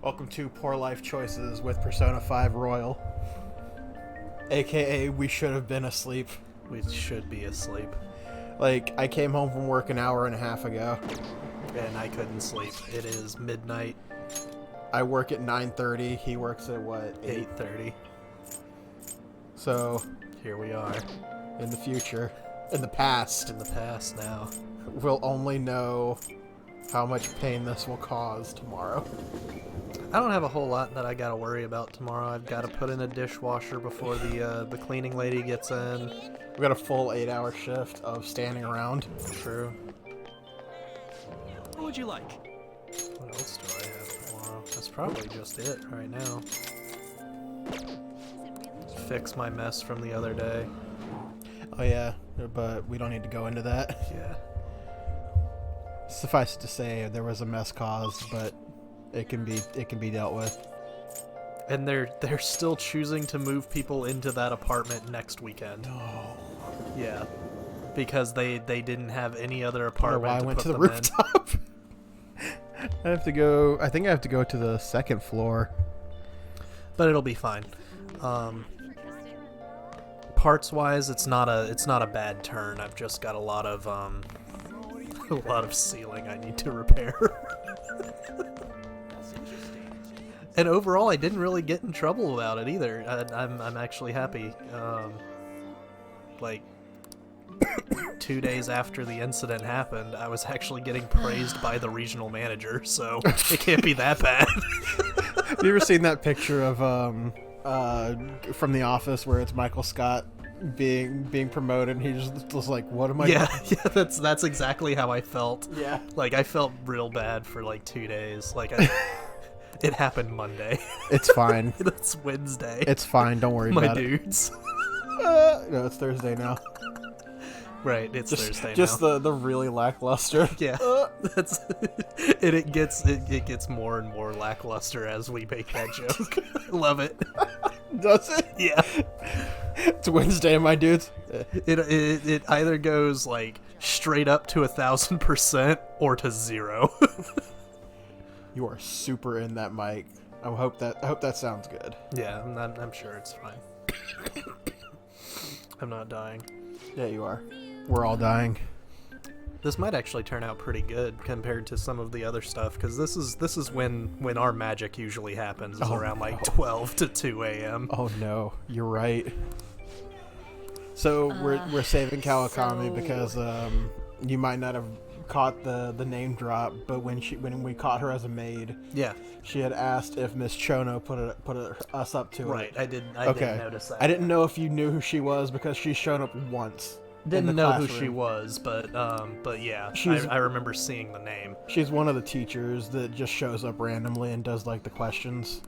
Welcome to Poor Life Choices with Persona 5 Royal. AKA, we should have been asleep. We should be asleep. Like, I came home from work an hour and a half ago. And I couldn't sleep. It is midnight. I work at 9:30. He works at, what, 8:30. So, Here we are. in the future, in the past, In the past now. we'll only know how much pain this will cause tomorrow. I don't have a whole lot that I gotta worry about tomorrow. I've gotta put in a dishwasher before the cleaning lady gets in. We got a full 8-hour shift of standing around. True. What would you like? What else do I have tomorrow? That's probably just it right now. Fix my mess from the other day. Oh yeah, but we don't need to go into that. Yeah. Suffice it to say, there was a mess caused, but it can be dealt with. And they're still choosing to move people into that apartment next weekend. Oh. Yeah. Because they didn't have any other Or apartment why I to went put to the them rooftop. I have to go. I think I have to go to the second floor. But it'll be fine. Parts wise, it's not a bad turn. I've just got a lot of ceiling I need to repair. And overall, I didn't really get in trouble about it either. I'm actually happy. Like 2 days after the incident happened, I was actually getting praised by the regional manager, so it can't be that bad. Have you ever seen that picture of from The Office where it's Michael Scott being promoted and he just was like, what am I Yeah, doing? yeah, that's exactly how I felt. Yeah. Like, I felt real bad for like 2 days. Like, it happened Monday. It's fine. It's Wednesday. It's fine. Don't worry My about dudes. it. No, it's Thursday now. Right, it's Thursday Just now. the really lackluster. Yeah, that's and it gets more and more lackluster as we make that joke. I love it. Does it? Yeah, It's Wednesday, my dudes. it either goes like straight up to 1,000% or to 0. You are super in that mic. I hope that sounds good. Yeah, I'm sure it's fine. I'm not dying. Yeah, you are. We're all dying. This might actually turn out pretty good compared to some of the other stuff, because this is when our magic usually happens, is around like 12 to 2 a.m. Oh no, you're right. So we're saving Kawakami because you might not have caught the name drop, but when we caught her as a maid, Yeah, she had asked if Miss Chono put us up to right. it. I did notice that. I didn't know if you knew who she was because she's shown up once. Didn't in the know who classroom. she was, but yeah, She's- I remember seeing the name. She's one of the teachers that just shows up randomly and does like the questions.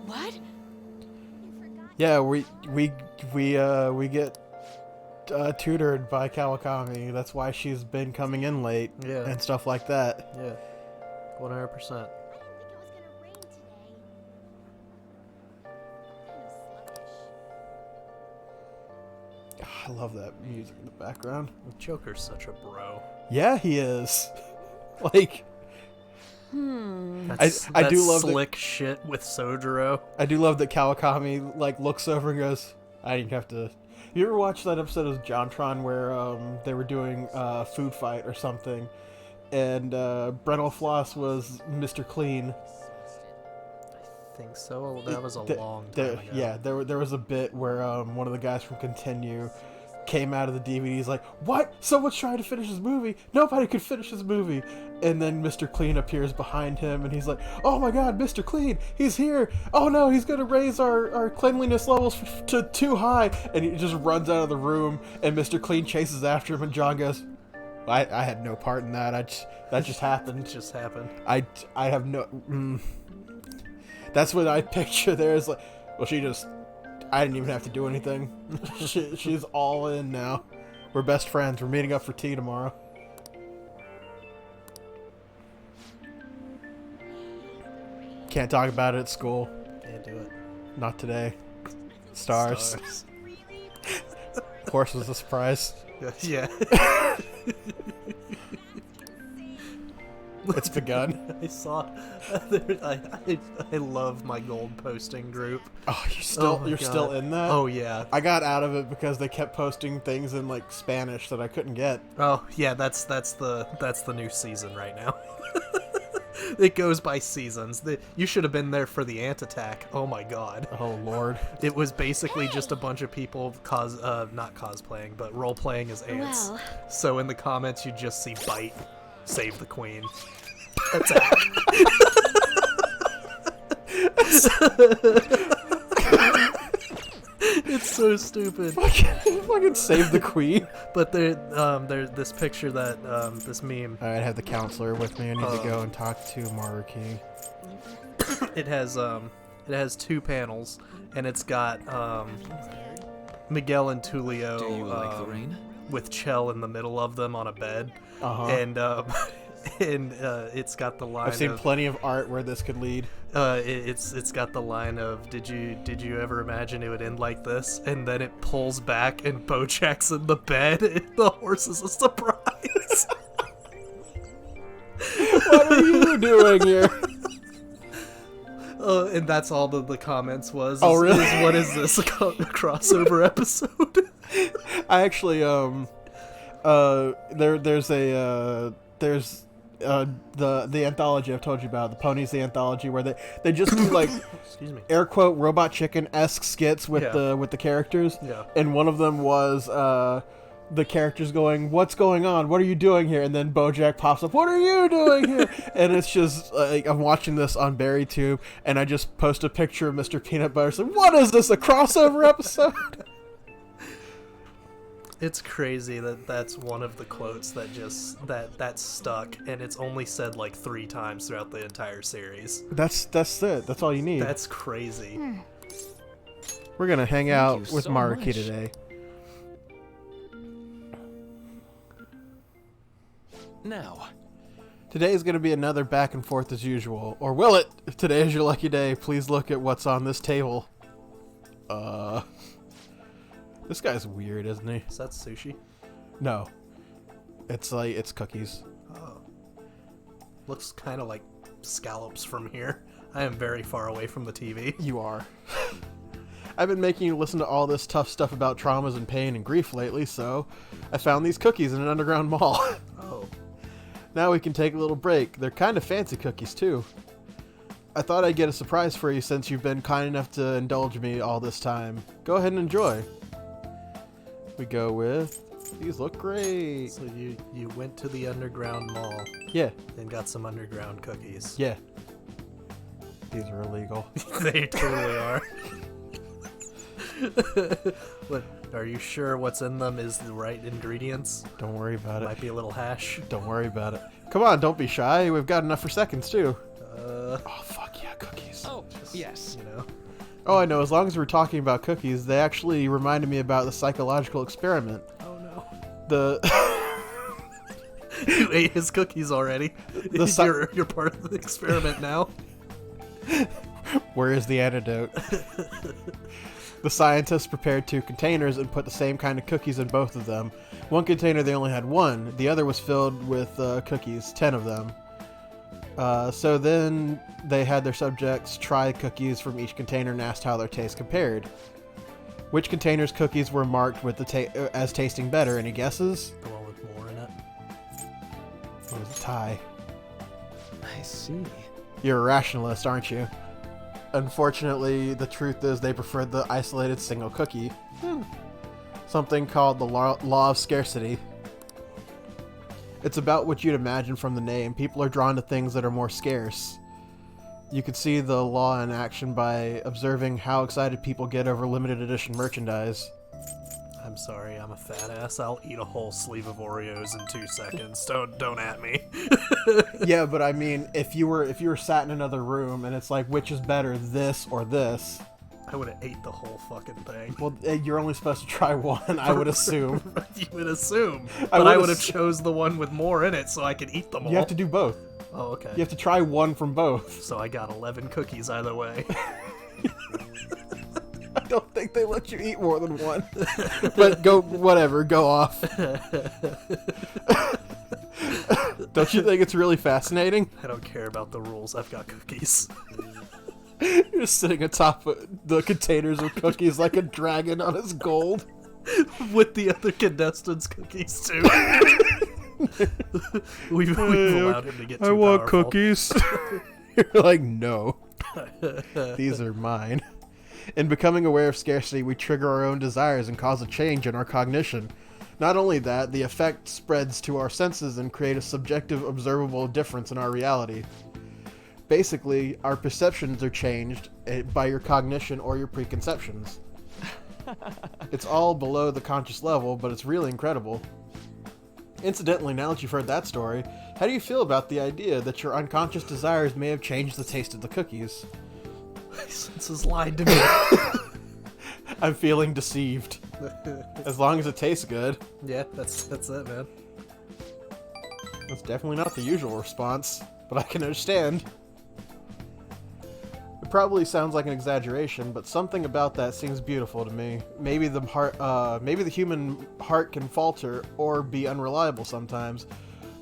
What? Yeah, we get tutored by Kawakami. That's why she's been coming in late Yeah. and stuff like that. Yeah, 100%. I didn't think it was gonna rain today. Kind of sluggish. I love that music in the background. Joker's such a bro. Yeah, he is. Like, That's, I do that's love that- slick shit with Sojiro. I do love that Kawakami like looks over and goes, "I didn't have to." You ever watch that episode of JonTron where they were doing a food fight or something, and Brental Floss was Mr. Clean? I think so. That was a long time There, ago. yeah, there was a bit where one of the guys from Continue came out of the DVD. He's like, "What? Someone's trying to finish his movie. Nobody could finish his movie." And then Mr. Clean appears behind him, and he's like, "Oh my God, Mr. Clean, he's here! Oh no, he's gonna raise our cleanliness levels to too high!" And he just runs out of the room, and Mr. Clean chases after him, and John goes, "I had no part in that. That just happened. It just happened. I have no." That's what I picture there. Is like, well, I didn't even have to do anything. She's all in now. We're best friends. We're meeting up for tea tomorrow. Can't talk about it at school. Can't do it. Not today. Stars. Horse was a surprise. Yeah. It's begun. I saw. I love my gold posting group. Oh, my you're God. still in that? Oh yeah. I got out of it because they kept posting things in like Spanish that I couldn't get. Oh yeah. That's the new season right now. It goes by seasons. You should have been there for the ant attack. Oh my God. Oh Lord. It was basically just a bunch of people not cosplaying, but role playing as ants. Well. So in the comments you just see bite, save the queen, attack. It's so stupid. Fucking save the queen. But there's this picture that this meme. I have the counselor with me. I need to go and talk to Maruki. It has two panels, and it's got Miguel and Tulio Do you like the rain? with Chell in the middle of them on a bed, and it's got the line. I've seen of, plenty of art where this could lead. it's got the line of did you ever imagine it would end like this? And then it pulls back and Bojack's in the bed and the horse is a surprise. What are you doing here? And that's all the comments was. Oh, really? What is this, a crossover episode? I actually there's the anthology I've told you about, the Ponies the anthology, where they just do like Excuse me. air quote Robot Chicken-esque skits with the characters. Yeah. And one of them was the characters going, "What's going on? What are you doing here?" And then Bojack pops up, "What are you doing here?" And it's just like I'm watching this on BerryTube, and I just post a picture of Mr. Peanut Butter saying, "What is this? A crossover episode?" It's crazy that's one of the quotes that just that stuck, and it's only said like 3 times throughout the entire series. That's it. That's all you need. That's crazy. We're gonna hang out you with so Maruki much. today. Now, Today is going to be another back and forth as usual. Or will it? If today is your lucky day, please look at what's on this table. This guy's weird, isn't he? Is that sushi? No. It's cookies. Oh. Looks kind of like scallops from here. I am very far away from the TV. You are. I've been making you listen to all this tough stuff about traumas and pain and grief lately, so I found these cookies in an underground mall. Oh. Now we can take a little break. They're kind of fancy cookies, too. I thought I'd get a surprise for you since you've been kind enough to indulge me all this time. Go ahead and enjoy. We go with... These look great. So you went to the underground mall Yeah, and got some underground cookies. yeah. These are illegal. They totally are. But are you sure what's in them is the right ingredients? Don't worry about it. Might be a little hash. Don't worry about it. Come on, don't be shy. We've got enough for seconds, too. Uh, Oh, fuck yeah, cookies. oh, yes. you know. Oh, I know. As long as we're talking about cookies, they actually reminded me about the psychological experiment. Oh no. The... You ate his cookies already. The You're part of the experiment now. Where is the antidote? The scientists prepared 2 containers and put the same kind of cookies in both of them. One container they only had 1. The other was filled with cookies, 10 of them. So then they had their subjects try cookies from each container and asked how their taste compared. Which container's cookies were marked with as tasting better? Any guesses? The one with more in it. It was a tie. I see. You're a rationalist, aren't you? Unfortunately, the truth is they preferred the isolated single cookie. Something called the law of scarcity. It's about what you'd imagine from the name. People are drawn to things that are more scarce. You could see the law in action by observing how excited people get over limited edition merchandise. I'm sorry, I'm a fat ass. I'll eat a whole sleeve of Oreos in 2 seconds. Don't at me. Yeah, but I mean, if you were sat in another room and it's like, which is better, this or this? I would have ate the whole fucking thing. Well, you're only supposed to try one, I would assume. You would assume. I But I would would have ass- chose the one with more in it so I could eat them all. You have to do both. Oh, okay. You have to try one from both. So I got 11 cookies either way. I don't think think they let you eat more than one. But go off. Don't you think it's really fascinating? I don't care about the rules. I've got cookies. You're just sitting atop the containers of cookies like a dragon on his gold. With the other contestants' cookies, too. we've allowed him to get too powerful. cookies. You're like, no. These are mine. In becoming aware of scarcity, we trigger our own desires and cause a change in our cognition. Not only that, the effect spreads to our senses and create a subjective, observable difference in our reality. Basically, our perceptions are changed by your cognition or your preconceptions. It's all below the conscious level, but it's really incredible. Incidentally, now that you've heard that story, how do you feel about the idea that your unconscious desires may have changed the taste of the cookies? My senses lied to me. I'm feeling deceived. As long as it tastes good. Yeah, that's it, man. That's definitely not the usual response, but I can understand. It probably sounds like an exaggeration, but something about that seems beautiful to me. Maybe the human heart can falter or be unreliable sometimes,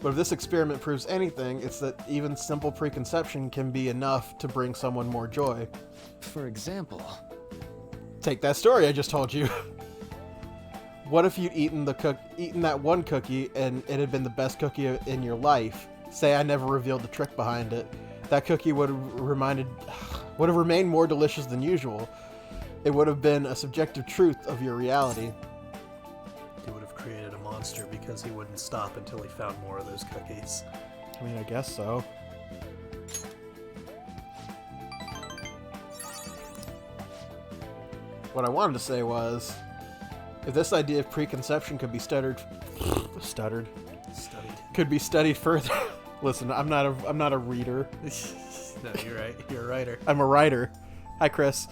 but if this experiment proves anything, it's that even simple preconception can be enough to bring someone more joy. For example, Take that story I just told you. What if you'd eaten that one cookie and it had been the best cookie in your life? Say I never revealed the trick behind it. That cookie would have remained more delicious than usual. It would have been a subjective truth of your reality. He would have created a monster because he wouldn't stop until he found more of those cookies. I mean, I guess so. What I wanted to say was, if this idea of preconception could be studied further. Listen, I'm not a reader. No, you're right. You're a writer. I'm a writer. Hi, Chris.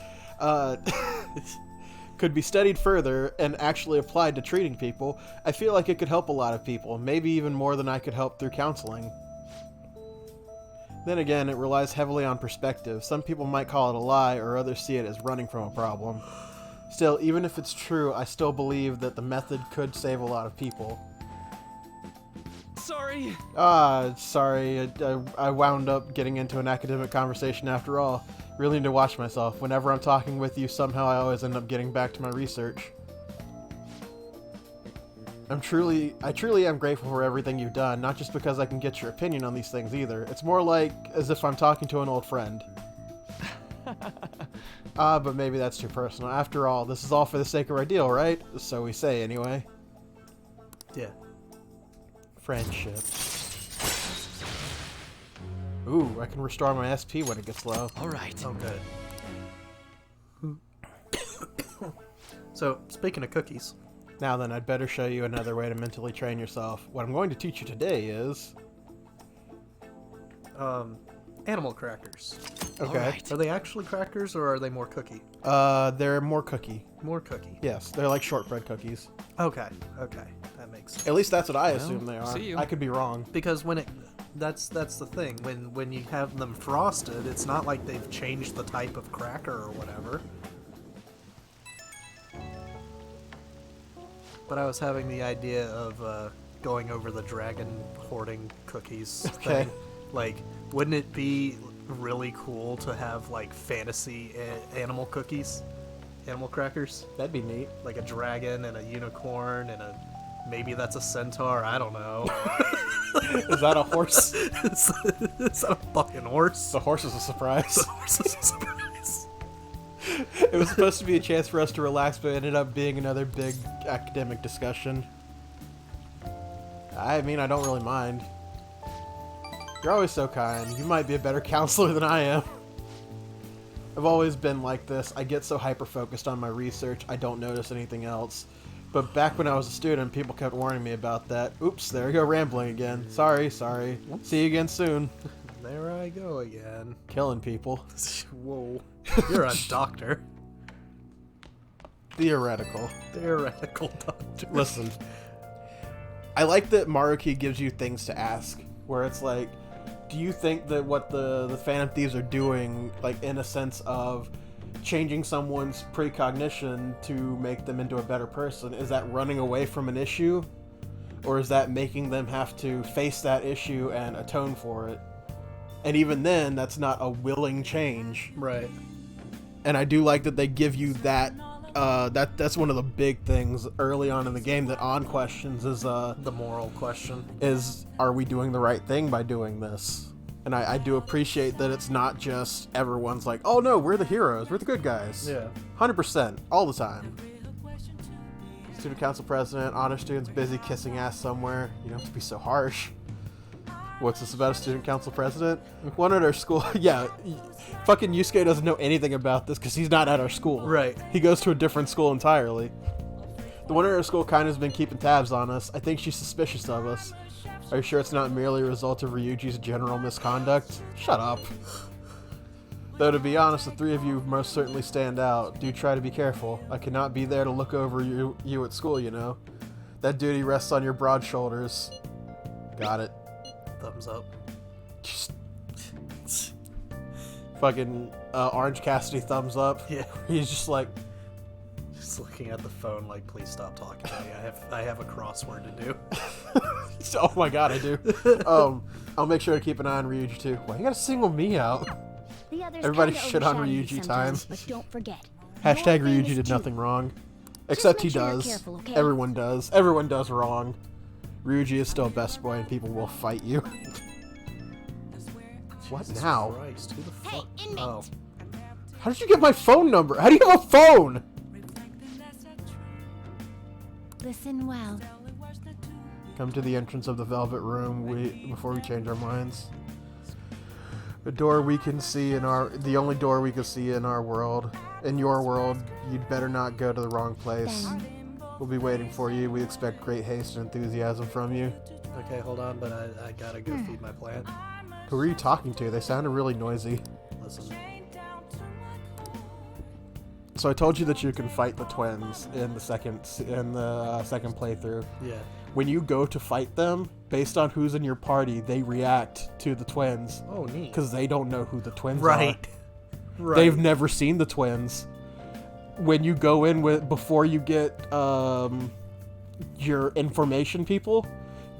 Could be studied further and actually applied to treating people, I feel like it could help a lot of people, maybe even more than I could help through counseling. Then again, it relies heavily on perspective. Some people might call it a lie, or others see it as running from a problem. Still, even if it's true, I still believe that the method could save a lot of people. sorry. Sorry. I wound up getting into an academic conversation after all. Really need to watch myself. Whenever I'm talking with you, somehow I always end up getting back to my research. I truly am grateful for everything you've done, not just because I can get your opinion on these things either. It's more like as if I'm talking to an old friend. But maybe that's too personal. After all, this is all for the sake of our deal, right? So we say, anyway. Yeah. Friendship. Ooh, I can restore my SP when it gets low. All right. Oh, good. So, speaking of cookies. Now then, I'd better show you another way to mentally train yourself. What I'm going to teach you today is... Animal crackers. Okay. Alright. Are they actually crackers, or are they more cookie? They're more cookie. More cookie. Yes, they're like shortbread cookies. Okay, that makes sense. At least that's what I Well, assume they are. see you. I could be wrong. Because that's the thing. When you have them frosted, it's not like they've changed the type of cracker or whatever. But I was having the idea of going over the dragon hoarding cookies Okay. thing. Like, wouldn't it be really cool to have like fantasy animal cookies, animal crackers, That'd be neat. like a dragon and a unicorn and maybe that's a centaur. I don't know. Is that a horse? Is that a fucking horse? The horse is a surprise. The horse is a surprise. It was supposed to be a chance for us to relax, but it ended up being another big academic discussion. I mean, I don't really mind. You're always so kind. You might be a better counselor than I am. I've always been like this. I get so hyper-focused on my research, I don't notice anything else. But back when I was a student, people kept warning me about that. Oops, there you go, rambling again. Sorry. See you again soon. There I go again. Killing people. Whoa. You're a doctor. Theoretical. Theoretical doctor. Listen, I like that Maruki gives you things to ask, where it's like, do you think that what the Phantom Thieves are doing, like in a sense of, changing someone's precognition to make them into a better person, is that running away from an issue? Or is that making them have to face that issue and atone for it? And even then, that's not a willing change. Right. And I do like that they give you that. That's one of the big things early on in the game that On questions is The moral question. is, are we doing the right thing by doing this? And I do appreciate that it's not just everyone's like, oh no, we're the heroes, we're the good guys. Yeah. 100%, all the time. Student council president, honor students busy kissing ass somewhere. You don't have to be so harsh. What's this about a student council president? One at our school. Yeah, fucking Yusuke doesn't know anything about this because he's not at our school. Right. He goes to a different school entirely. The one at our school kind of has been keeping tabs on us. I think she's suspicious of us. Are you sure it's not merely a result of Ryuji's general misconduct? Shut up. Though to be honest, the three of you most certainly stand out. Do try to be careful. I cannot be there to look over you at school, you know. That duty rests on your broad shoulders. Got it. Thumbs up. Just fucking Orange Cassidy thumbs up. Yeah. He's just like, Just looking at the phone like, please stop talking to me. I have a crossword to do. oh my god, I do. I'll make sure to keep an eye on Ryuji too. Why you gotta single me out? The others Everybody kinda shit on overshadow you Ryuji sometimes, time. But don't forget. Hashtag you're Ryuji famous did too. nothing wrong. Except he make sure you're does. careful, okay? Everyone does. Everyone does wrong. Ryuji is still best boy and people will fight you. What Jesus now? Christ, who the Hey, fuck? inmate. Oh. How did you get my phone number? How do you have a phone? Listen well. Come to the entrance of the Velvet Room before we change our minds. The door we can see the only door we can see in our world. In your world, you'd better not go to the wrong place. Then We'll be waiting for you. We expect great haste and enthusiasm from you. Okay, hold on, but I gotta go feed my plant. Who are you talking to? They sounded really noisy. Listen. So I told you that you can fight the twins in the second playthrough. Yeah. When you go to fight them, based on who's in your party, they react to the twins Oh, neat. because they don't know who the twins Right. are. Right. They've never seen the twins. When you go in before you get your information people,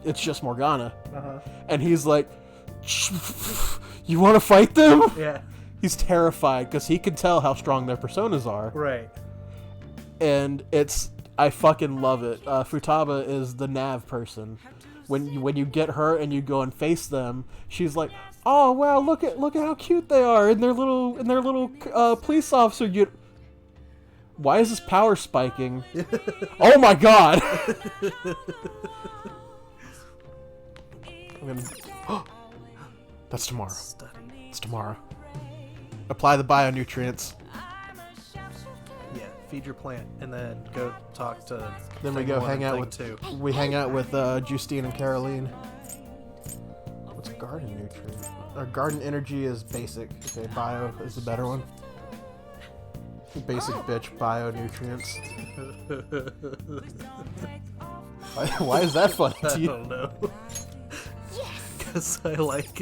it's just Morgana, Uh-huh. and he's like, "You want to fight them?" Yeah. He's terrified because he can tell how strong their personas are. Right. And I fucking love it. Futaba is the nav person. When you get her and you go and face them, she's like, "Oh wow, look at how cute they are in their little police officer unit." Why is this power spiking? Oh my god! I'm gonna. That's tomorrow. Study. It's tomorrow. Apply the bionutrients. Yeah, feed your plant, and then go talk to. Then we thing go one hang and out thing with two. we hang out with Justine and Caroline. What's garden nutrient? Garden energy is basic. Okay, bio is the better one. Basic bitch bio nutrients. Why is that funny I to you? don't know. Because I like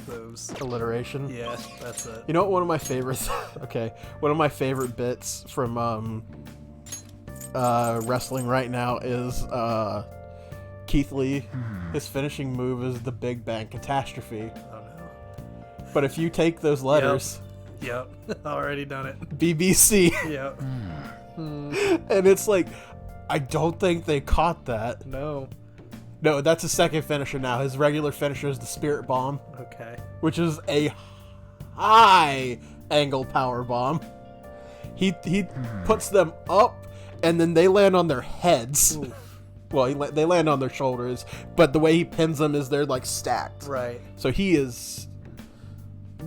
those. Alliteration. Yeah, that's it. You know what? One of my favorites. Okay, one of my favorite bits from wrestling right now is Keith Lee. His finishing move is the Big Bang Catastrophe. Oh no. But if you take those letters, Yep. Already done it. BBC, Yep. and it's like, I don't think they caught that. No. No, that's his second finisher now. His regular finisher is the Spirit Bomb, Okay. which is a high angle power bomb. He puts them up, and then they land on their heads. Oof. Well, they land on their shoulders, but the way he pins them is they're like stacked. Right. So he is.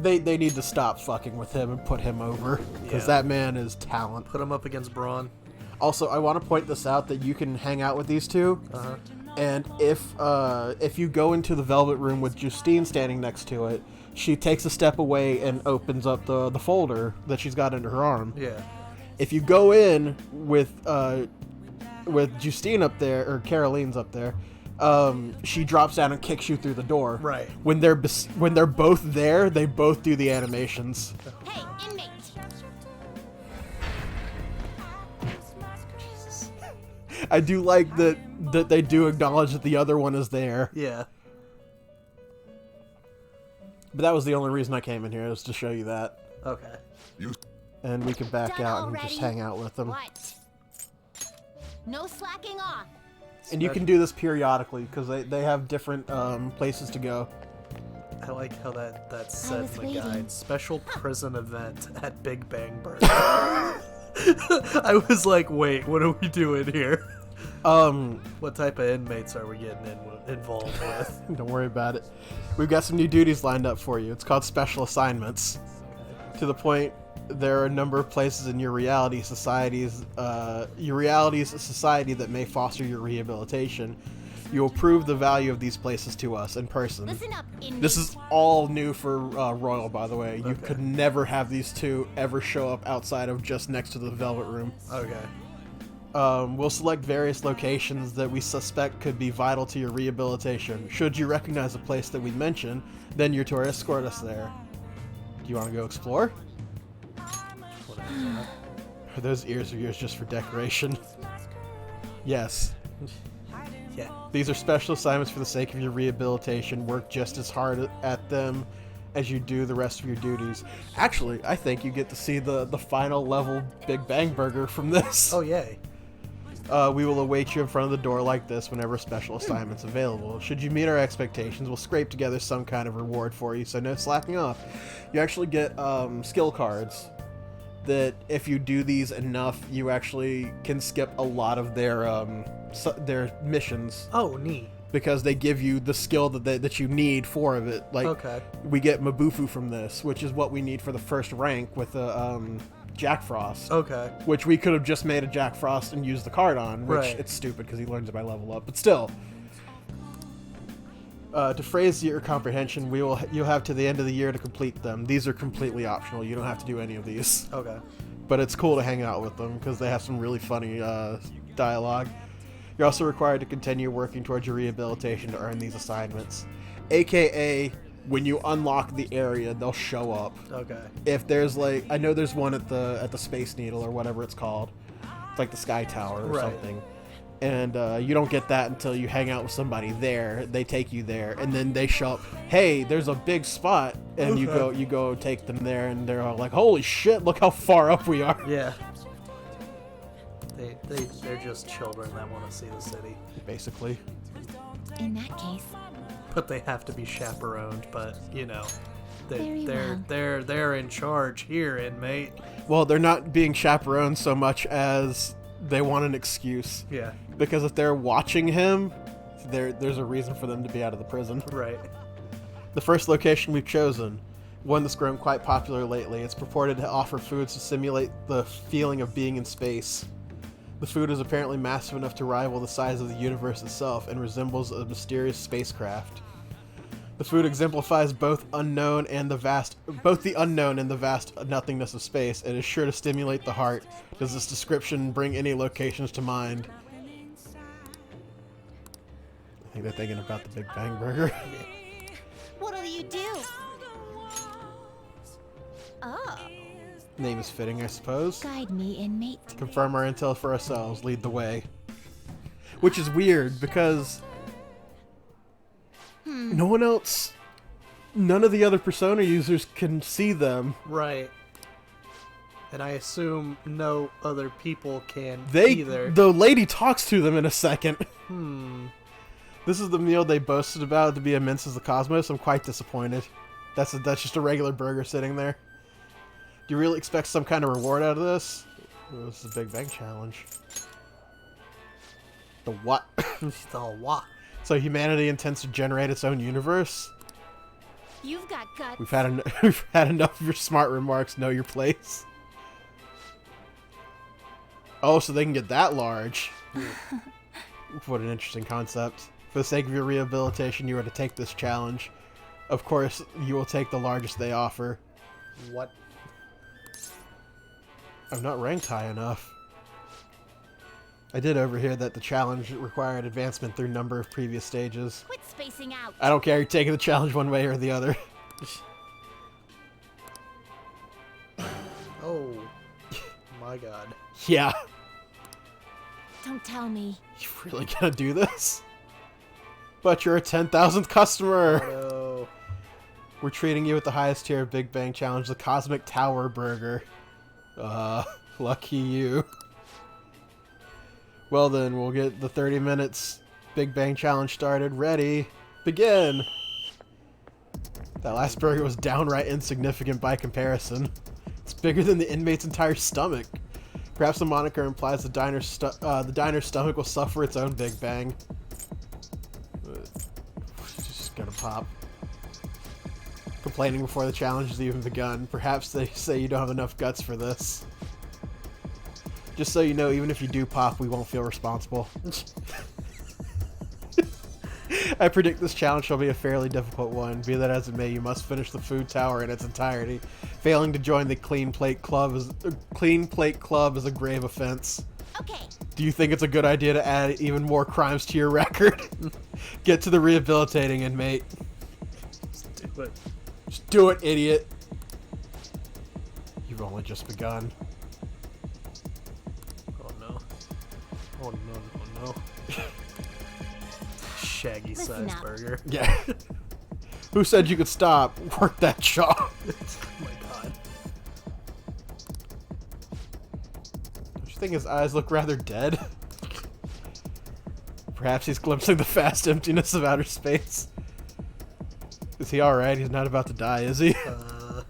They need to stop fucking with him and put him over, because Yeah. that man is talent. Put him up against Braun. Also, I want to point this out that you can hang out with these two, Uh-huh. and if you go into the Velvet Room with Justine standing next to it, she takes a step away and opens up the folder that she's got under her arm. Yeah. If you go in with Justine up there, or Caroline's up there, she drops down and kicks you through the door. Right. When they're both there, they both do the animations. Hey, inmate. I do like that they do acknowledge that the other one is there. Yeah. But that was the only reason I came in here, was to show you that. Okay. And we can back Done out and just already? hang out with them. What? No slacking off. And you can do this periodically, because they have different places to go. I like how that's said was in the guide. waiting. Special prison event at Big Bang Burger. I was like, wait, what are we doing here? What type of inmates are we getting involved with? Don't worry about it. We've got some new duties lined up for you. It's called special assignments. To the point, there are a number of places in your reality societies, a society that may foster your rehabilitation. You will prove the value of these places to us in person. Listen up, inmate. This is all new for Royal, by the way. You Okay. could never have these two ever show up outside of just next to the Velvet Room. Okay. We'll select various locations that we suspect could be vital to your rehabilitation. Should you recognize a place that we mention, then you're to escort us there. Do you want to go explore? Whatever. Are those ears of yours just for decoration? Yes. Yeah. These are special assignments for the sake of your rehabilitation. Work just as hard at them as you do the rest of your duties. Actually, I think you get to see the final level Big Bang Burger from this. Oh, yay. We will await you in front of the door like this whenever special assignment's available. Should you meet our expectations, we'll scrape together some kind of reward for you, so no slacking off. You actually get skill cards that if you do these enough, you actually can skip a lot of their missions, Oh, neat. because they give you the skill that you need for it. Like, Okay. we get Mabufu from this, which is what we need for the first rank with Jack Frost. Okay. Which we could have just made a Jack Frost and used the card on, which Right. it's stupid because he learns it by level up. But still, to phrase your comprehension, you'll have to the end of the year to complete them. These are completely optional. You don't have to do any of these. Okay. But it's cool to hang out with them because they have some really funny dialogue. You're also required to continue working towards your rehabilitation to earn these assignments. AKA, when you unlock the area, they'll show up. Okay. If there's like, I know there's one at the Space Needle or whatever it's called. It's like the Sky Tower or Right. something. And you don't get that until you hang out with somebody there. They take you there, and then they show up. Hey, there's a big spot, and you go take them there, and they're all like, "Holy shit! Look how far up we are!" Yeah. They're just children that want to see the city. Basically, In that case, But they have to be chaperoned, but you know. Very well. They're in charge here, inmate. well, they're not being chaperoned so much as they want an excuse. Yeah. Because if they're watching him, there's a reason for them to be out of the prison. Right. The first location we've chosen, one that's grown quite popular lately, it's purported to offer foods to simulate the feeling of being in space. The food is apparently massive enough to rival the size of the universe itself and resembles a mysterious spacecraft. The food exemplifies both the unknown and the vast nothingness of space, and is sure to stimulate the heart. Does this description bring any locations to mind? I think they're thinking about the Big Bang Burger. what'll you do? Oh, Name is fitting, I suppose. guide me, inmate. Confirm our intel for ourselves. Lead the way. Which is weird because no one else, none of the other Persona users can see them. Right. And I assume no other people can They, either. the lady talks to them in a second. This is the meal they boasted about to be immense as the cosmos. I'm quite disappointed. That's just a regular burger sitting there. Do you really expect some kind of reward out of this? Oh, this is a Big Bang challenge. The what? The what? So humanity intends to generate its own universe? You've got guts. We've had enough of your smart remarks. Know your place. Oh, so they can get that large. What an interesting concept. For the sake of your rehabilitation, you are to take this challenge. Of course, you will take the largest they offer. What? I'm not ranked high enough. I did overhear that the challenge required advancement through a number of previous stages. Quit spacing out. I don't care, you're taking the challenge one way or the other. Oh. My god. Yeah. Don't tell me. You really gonna do this? But you're a 10,000th customer! No. We're treating you with the highest tier of Big Bang Challenge, the Cosmic Tower Burger. Lucky you. Well then, we'll get the 30 minutes Big Bang Challenge started. Ready? Begin! That last burger was downright insignificant by comparison. It's bigger than the inmate's entire stomach. Perhaps the moniker implies the diner's stomach will suffer its own Big Bang. Just gonna pop. Complaining before the challenge has even begun. Perhaps they say you don't have enough guts for this. Just so you know, even if you do pop, we won't feel responsible. I predict this challenge shall be a fairly difficult one. Be that as it may, you must finish the food tower in its entirety. Failing to join the Clean Plate Club is a grave offense. Okay. Do you think it's a good idea to add even more crimes to your record? Get to the rehabilitating inmate. Just do it. Just do it, idiot. You've only just begun. Oh no. Oh no, no, no. Shaggy Listen sized up. burger. Yeah. Who said you could stop? Work that jaw. Oh my god. Don't you think his eyes look rather dead? Perhaps he's glimpsing the vast emptiness of outer space. Is he alright? He's not about to die, is he? I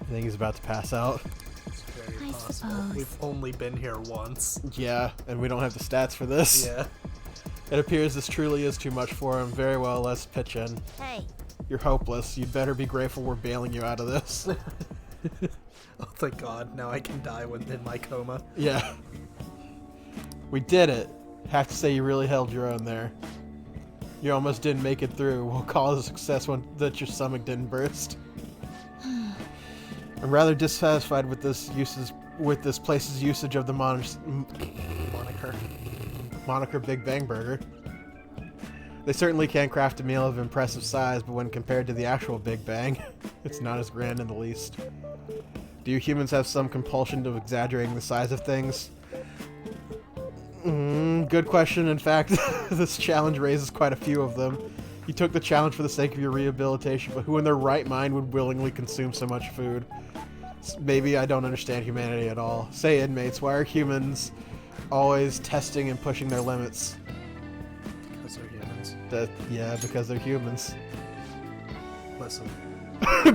think he's about to pass out. It's very I possible. suppose. We've only been here once. Yeah, and we don't have the stats for this. Yeah. It appears this truly is too much for him. Very well, let's pitch in. Hey. You're hopeless. You'd better be grateful we're bailing you out of this. Oh thank god, now I can die within my coma. Yeah. We did it. Have to say you really held your own there. You almost didn't make it through. We'll call it a success when that your stomach didn't burst. I'm rather dissatisfied with this place's usage of the moniker Big Bang Burger. They certainly can craft a meal of impressive size, but when compared to the actual Big Bang, it's not as grand in the least. Do you humans have some compulsion to exaggerating the size of things? Good question. In fact, this challenge raises quite a few of them. You took the challenge for the sake of your rehabilitation, but who in their right mind would willingly consume so much food? Maybe I don't understand humanity at all. Say, inmates, why are humans always testing and pushing their limits? Because they're humans. Yeah, because they're humans. Listen,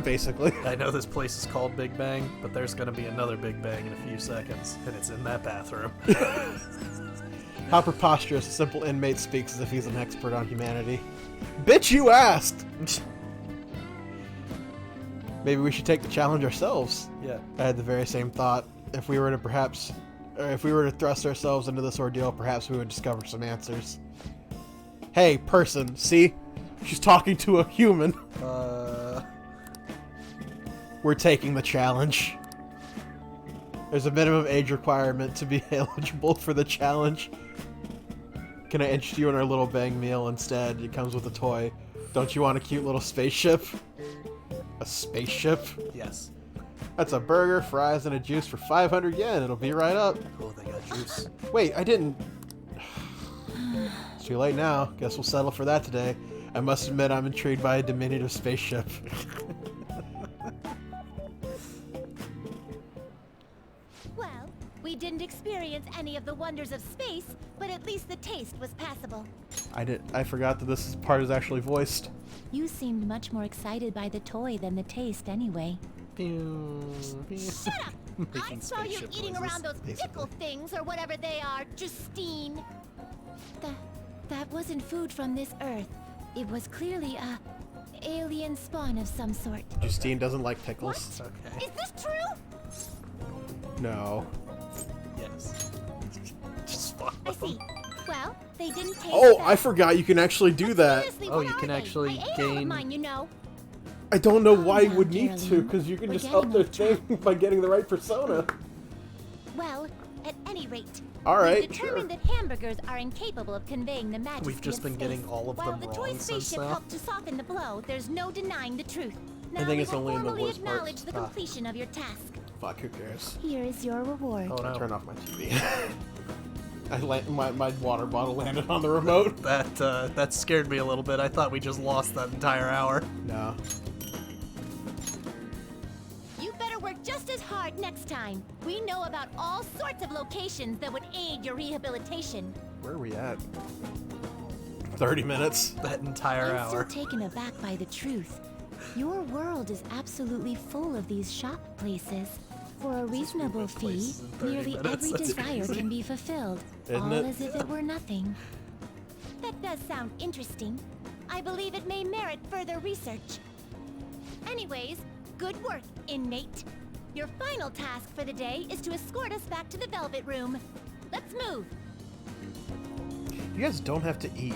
Basically. I know this place is called Big Bang, but there's gonna be another Big Bang in a few seconds, and it's in that bathroom. How preposterous a simple inmate speaks as if he's an expert on humanity. Bitch, you asked! Maybe we should take the challenge ourselves. Yeah. I had the very same thought. If we were to thrust ourselves into this ordeal, perhaps we would discover some answers. Hey, person, see? She's talking to a human. We're taking the challenge. There's a minimum age requirement to be eligible for the challenge. Can I interest you in our little bang meal instead? It comes with a toy. Don't you want a cute little spaceship? A spaceship? Yes. That's a burger, fries, and a juice for 500 yen. It'll be right up. Oh, they got juice. Wait, I didn't... It's too late now. Guess we'll settle for that today. I must admit I'm intrigued by a diminutive spaceship. Well, we didn't experience any of the wonders of space, but at least the taste was passable. I forgot that this part is actually voiced. You seemed much more excited by the toy than the taste anyway. Shut up! I Making saw you spaceship eating noises. around those Basically. pickle things or whatever they are, Justine. That wasn't food from this Earth. It was clearly a alien spawn of some sort. Justine doesn't like pickles. Okay. Is this true? No. Yes. Just follow. I see. Well, they didn't taste Oh, that. I forgot you can actually do that. Seriously, Oh, what you are can they? actually I ate all of gain- mine, you know. I don't know why you Calm would down, need to, Caroline. because you can We're just getting up their off track. thing by getting the right persona. Well, at any rate, Alright, we've determined that hamburgers are incapable of conveying the majesty We've just of been space. getting all of While them the wrong toy since spaceship now. helped to soften the blow, there's no denying the truth. Now think we it's will only in the formally worst parts. acknowledge the completion of your task. Fuck, who cares? Here is your reward. Oh no. Turn off my TV. my water bottle landed on the remote. That scared me a little bit. I thought we just lost that entire hour. No. You better work just as hard next time. We know about all sorts of locations that would aid your rehabilitation. Where are we at? 30 minutes. That entire I'm hour. still taken aback by the truth. Your world is absolutely full of these shop places. For a reasonable fee, places in 30 nearly minutes, every that's desire crazy. can be fulfilled, Isn't all it? as if it were nothing. That does sound interesting. I believe it may merit further research. Anyways, good work, inmate. Your final task for the day is to escort us back to the Velvet Room. Let's move. You guys don't have to eat.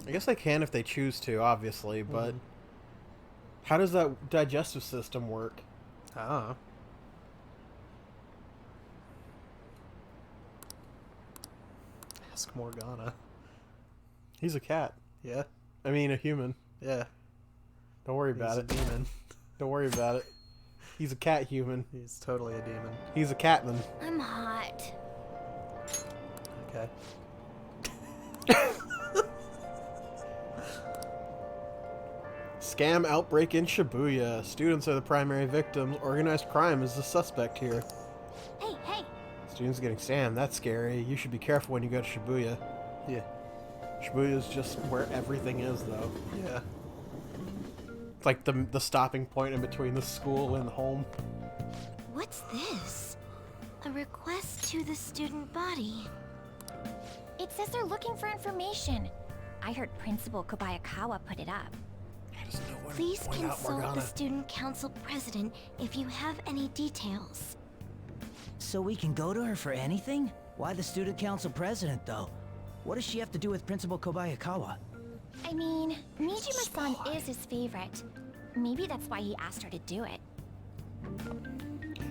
I guess they can if they choose to, obviously, but how does that digestive system work? Ah. Ask Morgana. He's a cat. Yeah. I mean, a human. Yeah. Don't worry He's about a it. demon. Don't worry about it. He's a cat human. He's totally a demon. He's a catman. I'm hot. Okay. Scam outbreak in Shibuya. Students are the primary victims. Organized crime is the suspect here. Hey, hey! Students getting scammed. That's scary. You should be careful when you go to Shibuya. Yeah. Shibuya is just where everything is, though. Yeah. It's like the stopping point in between the school and home. What's this? A request to the student body. It says they're looking for information. I heard Principal Kobayakawa put it up. How does no one Please point out consult the Morgana? student council president if you have any details. So we can go to her for anything? Why the student council president, though? What does she have to do with Principal Kobayakawa? I mean, Nijima-san is his favorite. Maybe that's why he asked her to do it.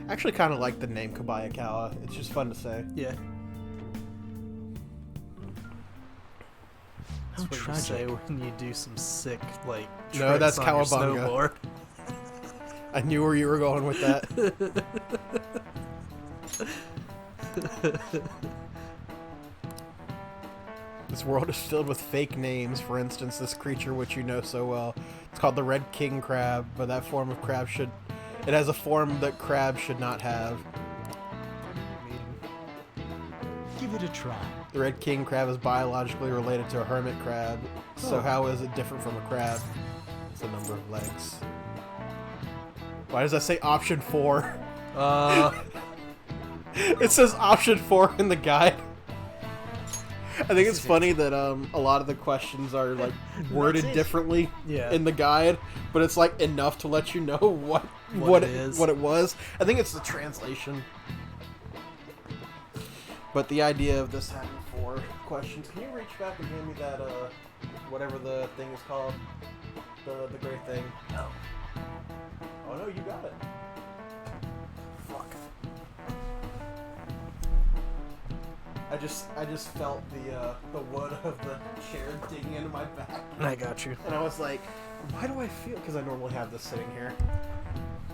I actually kind of like the name Kobayakawa. It's just fun to say. Yeah. How That's what you say tragic. when you do some sick, like, No, that's tricks on your Cowabunga. snowboard. I knew where you were going with that. This world is filled with fake names. For instance, this creature which you know so well. It's called the Red King Crab, but that form of crab should... It has a form that crabs should not have. Give it a try. The Red King Crab is biologically related to a hermit crab. So how is it different from a crab? It's the number of legs. Why does that say option 4? It says option 4 in the guide. I think it's funny that a lot of the questions are like worded it. differently Yeah. in the guide, but it's like enough to let you know what it is. what it was. I think it's the translation. But the idea of this having 4 questions. Can you reach back and hand me that whatever the thing is called? The gray thing. No. Oh no, you got it. Fuck. I just felt the wood of the chair digging into my back, I got you. and I was like, why do I feel? Because I normally have this sitting here.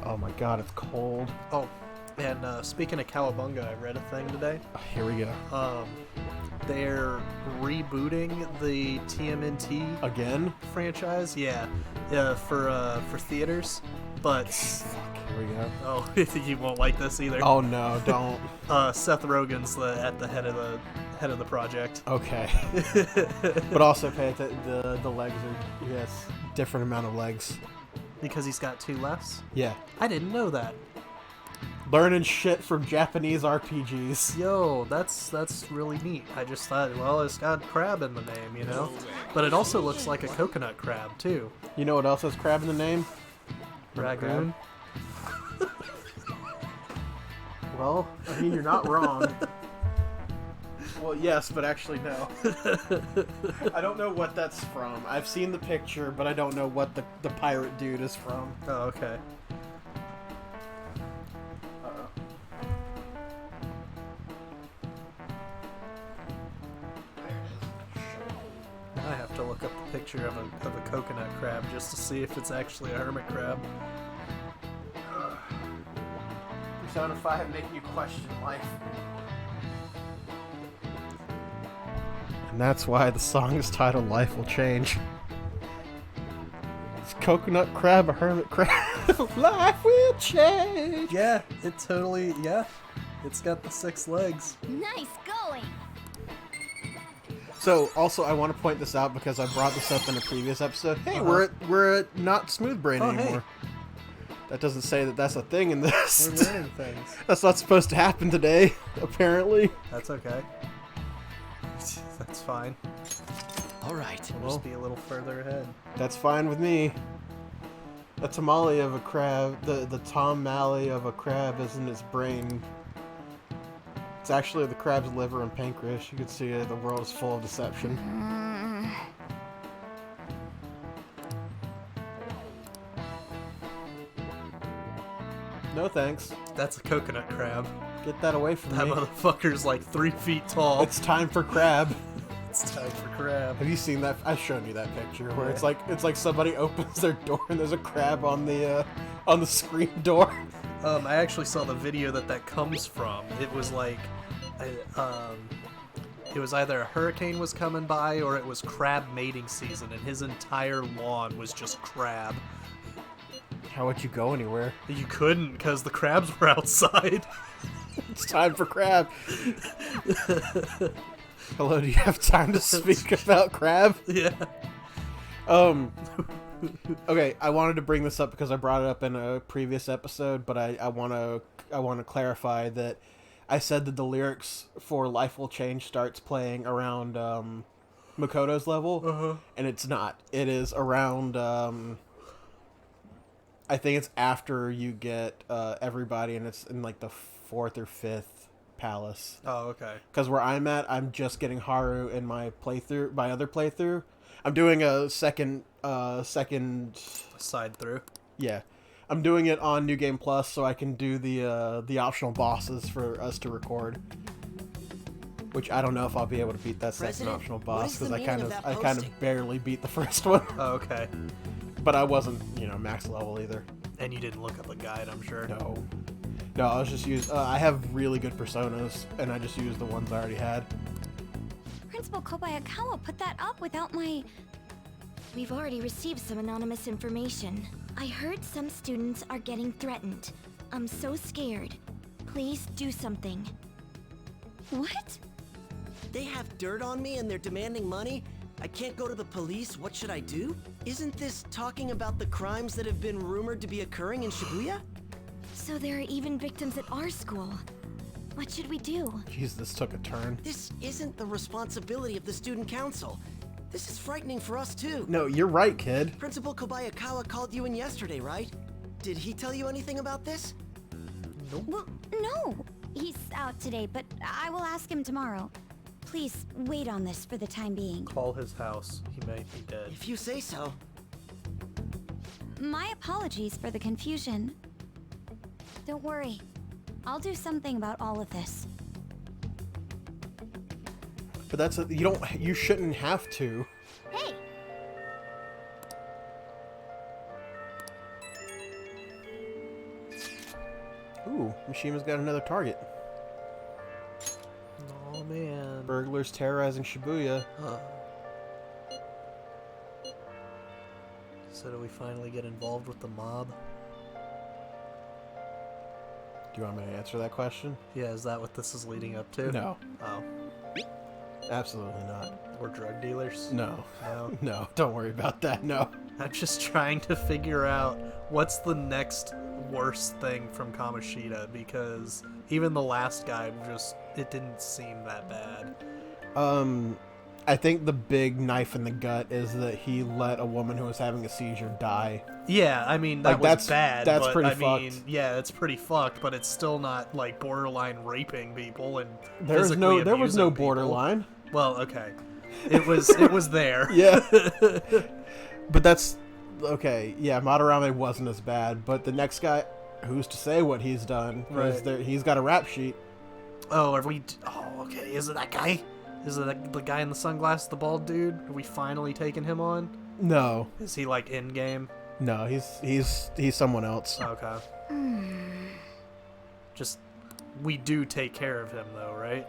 Oh my god, it's cold. Oh, and speaking of Cowabunga, I read a thing today. Oh, here we go. They're rebooting the TMNT Again? franchise. Yeah, for theaters. But Fuck, here we go. oh, you won't like this either. Oh no, don't. Seth Rogen's at the head of the project. Okay. But also pay attention, the legs are, yes, different amount of legs. Because he's got 2 less. Yeah. I didn't know that. Learning shit from Japanese RPGs. Yo, that's really neat. I just thought, well, it's got crab in the name, you know? But it also looks like a coconut crab, too. You know what else has crab in the name? Ragoon. Well, I mean, you're not wrong. Well, yes, but actually, no. I don't know what that's from. I've seen the picture, but I don't know what the pirate dude is from. Oh, okay. Uh-oh. I have to look up the picture of a coconut crab just to see if it's actually a hermit crab. Persona 5 making you question life. And that's why the song is titled Life Will Change. It's coconut crab, a hermit crab. Life will change. Yeah, it totally, yeah. It's got the 6 legs. Nice going. So, also, I want to point this out because I brought this up in a previous episode. Hey, we're at not Smooth Brain anymore. Hey. That doesn't say that that's a thing in this. We're learning things. That's not supposed to happen today, apparently. That's okay. That's fine. All right. We'll just be a little further ahead. That's fine with me. The tamale of a crab, the Tom Malley of a crab is in its brain. It's actually the crab's liver and pancreas. You can see the world is full of deception. No thanks. That's a coconut crab. Get that away from That me. motherfucker's like 3 feet tall. It's time for crab. It's time for crab. Have you seen that? I've shown you that picture where Yeah. it's like somebody opens their door and there's a crab on the screen door. I actually saw the video that comes from. It was like, it was either a hurricane was coming by or it was crab mating season, and his entire lawn was just crab. How would you go anywhere? You couldn't because the crabs were outside. It's time for crab. Hello, do you have time to speak about crab? Yeah. Okay, I wanted to bring this up because I brought it up in a previous episode, but I want to clarify that I said that the lyrics for Life Will Change starts playing around Makoto's level, and it's not. It is around I think it's after you get everybody, and it's in like the 4th or 5th palace. Oh, okay. Because where I'm at, I'm just getting Haru in my playthrough, my other playthrough. I'm doing a second, Side through. yeah. I'm doing it on New Game Plus, so I can do the optional bosses for us to record. Which I don't know if I'll be able to beat that second President, optional what boss is the because meaning of that I kind posting? of barely beat the first one, Oh, okay. but I wasn't max level either. And you didn't look up a guide, I'm sure. No, I was just I have really good personas, and I just used the ones I already had. Principal Kobayakawa put that up without my... We've already received some anonymous information. I heard some students are getting threatened. I'm so scared. Please do something. What? They have dirt on me and they're demanding money? I can't go to the police, what should I do? Isn't this talking about the crimes that have been rumored to be occurring in Shibuya? So there are even victims at our school. What should we do? Jeez, this took a turn. This isn't the responsibility of the student council. This is frightening for us too. No, you're right, kid. Principal Kobayakawa called you in yesterday, right? Did he tell you anything about this? Well, no. He's out today, but I will ask him tomorrow. Please wait on this for the time being. Call his house. He may be dead. If you say so. My apologies for the confusion. Don't worry. I'll do something about all of this. But you shouldn't have to. Hey! Ooh, Mishima's got another target. Oh, man. Burglars terrorizing Shibuya. So do we finally get involved with the mob? Do you want me to answer that question? Yeah, is that what this is leading up to? No, Oh, absolutely not. we're drug dealers? No, No. no, don't worry about that. No. I'm just trying to figure out what's the next worst thing from Kamoshida, because even the last guy it didn't seem that bad. I think the big knife in the gut is that he let a woman who was having a seizure die. Yeah, I mean, that Like, was that's- bad. that's but, pretty I mean, fucked. yeah, it's pretty fucked, but it's still not like borderline raping people and There was physically no abusing people. borderline. Well, okay, it was there. Yeah. But that's okay. Yeah, Madarame wasn't as bad, but the next guy, who's to say what he's done? 'Cause Right. he's got a rap sheet. Oh, are we? Oh, okay. Is it that guy? Is it the guy in the sunglasses, the bald dude? Are we finally taking him on? No, Is he like in game? no, he's someone else. Okay. Just we do take care of him though, right?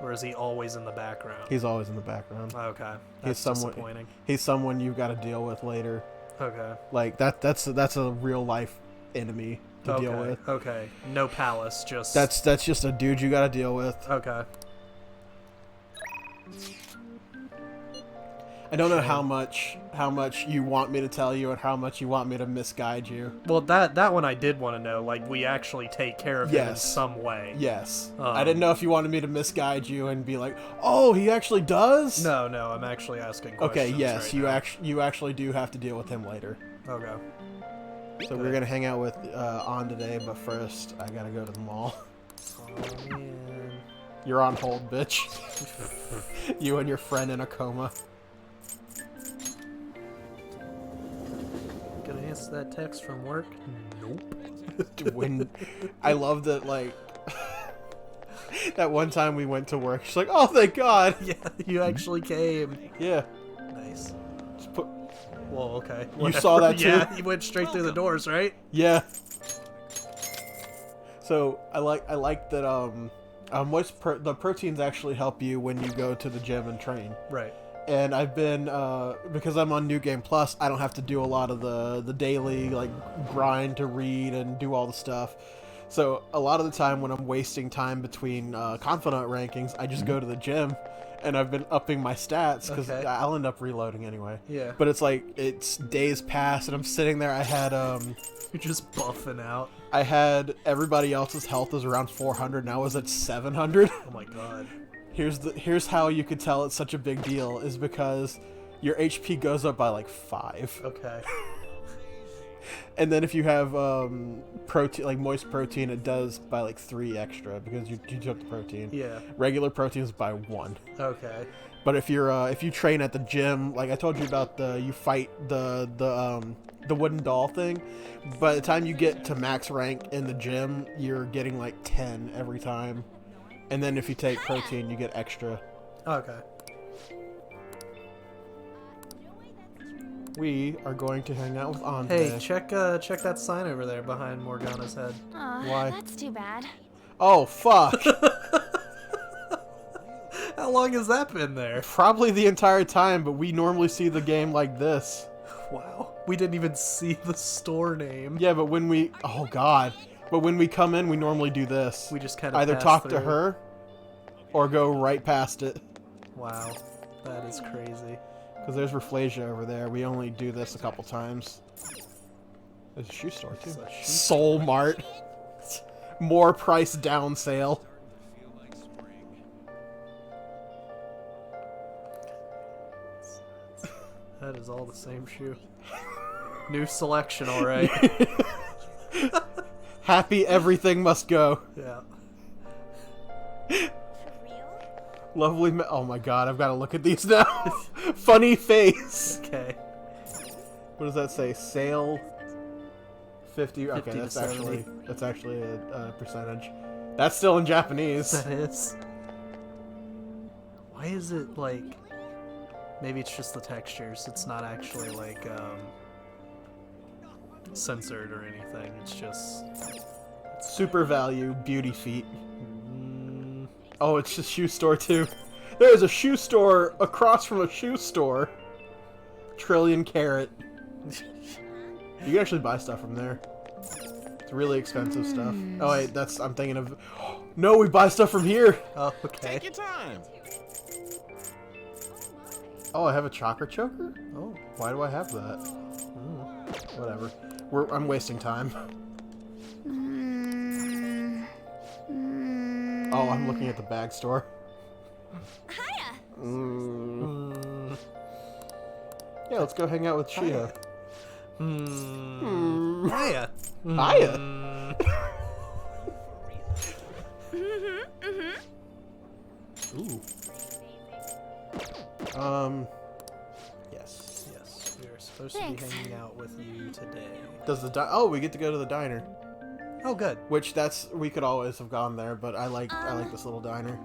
Or is he always in the background? He's always in the background. Okay. He's That's someone. disappointing. He's someone you've got to deal with later. Okay. Like that's a real life enemy to deal with. Okay. No palace, just That's just a dude you got to deal with. okay. I don't know how much you want me to tell you and how much you want me to misguide you. Well, that one I did want to know. Like, we actually take care of him in Yes. some way. Yes. I didn't know if you wanted me to misguide you and be like, "Oh, he actually does?" No, I'm actually asking Okay, questions. yes, right you now. you actually do have to deal with him later. Okay. So we're gonna hang out with On today, but first I gotta go to the mall. Oh man. You're on hold, bitch. You and your friend in a coma. Gonna answer that text from work? Nope. When I love that, like that one time we went to work. She's like, "Oh, thank God." Yeah, you actually came. Yeah. Nice. Just put. Well, okay. You saw that too? Yeah, you went straight through the doors, right? Yeah. So I like that the proteins actually help you when you go to the gym and train. Right. And I've been because I'm on New Game Plus, I don't have to do a lot of the daily like grind to read and do all the stuff. So a lot of the time when I'm wasting time between confidant rankings, I just go to the gym, and I've been upping my stats because Okay. I'll end up reloading anyway. Yeah. But it's like it's days pass, and I'm sitting there. I had You're just buffing out. I had everybody else's health was around 400, and I was at 700. Oh my god. Here's how you could tell it's such a big deal is because your HP goes up by like 5. Okay. And then if you have protein, like moist protein, it does by like 3 extra because you took the protein. Yeah. Regular protein is by 1. Okay. But if you train at the gym, like I told you about you fight the wooden doll thing. By the time you get to max rank in the gym, you're getting like 10 every time. And then if you take protein, you get extra. Okay. We are going to hang out with On Hey, today. check that sign over there behind Morgana's head. Why? That's too bad. Oh, fuck. How long has that been there? Probably the entire time, but we normally see the game like this. Wow. We didn't even see the store name. Yeah, but when we... Oh, God. But when we come in, we normally do this. We just kind of either talk to her or go right past it. Wow. That is crazy. Because there's Rafflesia over there. We only do this a couple times. There's a shoe store, too. It's a shoe Soul Mart. More price down sale. That is all the same shoe. New selection, alright. Happy everything must go. Yeah. Lovely oh my god, I've got to look at these now. Funny face. Okay. What does that say? Sale 50. Okay, 50 to that's actually a percentage. That's still in Japanese. That is. Why is it like... Maybe it's just the textures. It's not actually like censored or anything. It's just... Super value beauty feet. Oh, it's just shoe store too. There is a shoe store across from a shoe store. Trillion Carat. You can actually buy stuff from there. It's really expensive stuff. Oh wait, I'm thinking of. No, we buy stuff from here. Oh, okay. Take your time. Oh, I have a chakra choker. Oh. Why do I have that? Whatever. I'm wasting time. Oh, I'm looking at the bag store. Hiya! Yeah, let's go hang out with Chia. Hiya. Hiya. Ooh. Yes. Yes, we are supposed Thanks. to be hanging out with you today. Does oh, we get to go to the diner. Oh, good. Which we could always have gone there, but I like this little diner.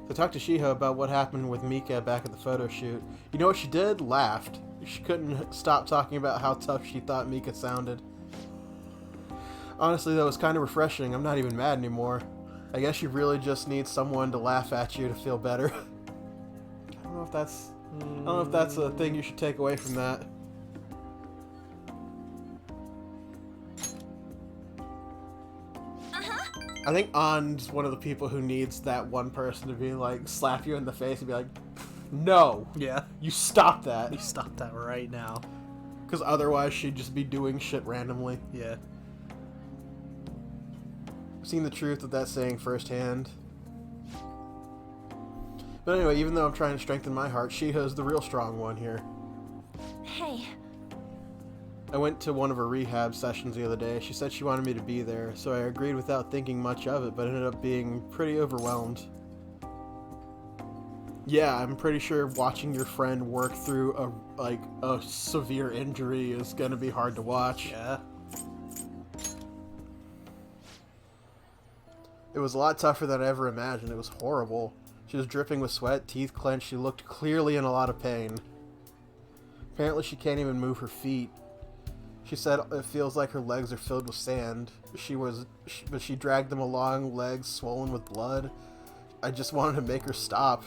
I talked to Shiho about what happened with Mika back at the photo shoot. You know what she did? Laughed. She couldn't stop talking about how tough she thought Mika sounded. Honestly, though, it's kind of refreshing. I'm not even mad anymore. I guess you really just need someone to laugh at you to feel better. I don't know if that's a thing you should take away from that. I think An's one of the people who needs that one person to be like, slap you in the face and be like, no, Yeah. you stop that. You stop that right now. Because otherwise she'd just be doing shit randomly. Yeah. I've seen the truth of that saying firsthand. But anyway, even though I'm trying to strengthen my heart, Shiho's the real strong one here. Hey, I went to one of her rehab sessions the other day. She said she wanted me to be there, so I agreed without thinking much of it, but ended up being pretty overwhelmed. Yeah, I'm pretty sure watching your friend work through a severe injury is gonna be hard to watch. Yeah. It was a lot tougher than I ever imagined. It was horrible. She was dripping with sweat, teeth clenched. She looked clearly in a lot of pain. Apparently she can't even move her feet. She said it feels like her legs are filled with sand. But she dragged them along, legs swollen with blood. I just wanted to make her stop.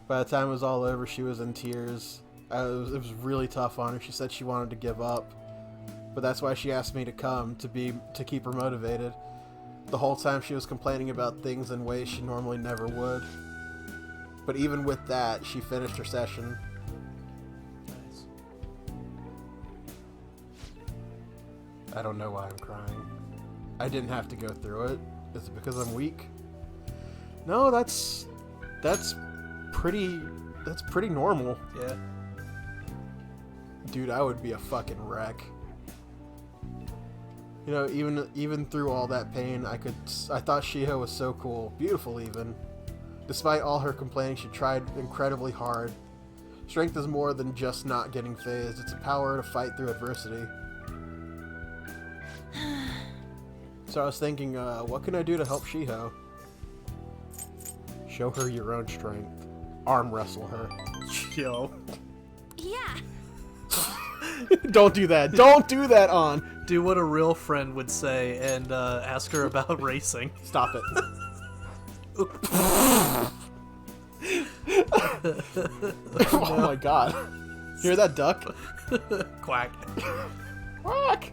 By the time it was all over, she was in tears. It was really tough on her. She said she wanted to give up. But that's why she asked me to come, to keep her motivated. The whole time she was complaining about things in ways she normally never would. But even with that, she finished her session. Nice. I don't know why I'm crying. I didn't have to go through it. Is it because I'm weak? No, that's pretty normal. Yeah. Dude, I would be a fucking wreck. You know, even through all that pain, I thought Shiho was so cool. Beautiful, even. Despite all her complaining, she tried incredibly hard. Strength is more than just not getting phased. It's a power to fight through adversity. So I was thinking, what can I do to help Shiho? Show her your own strength. Arm wrestle her. Yo. yeah. Don't do that. Don't do that, On. Do what a real friend would say and ask her about racing. Stop it. Oh my god. Hear that duck? Quack. Quack!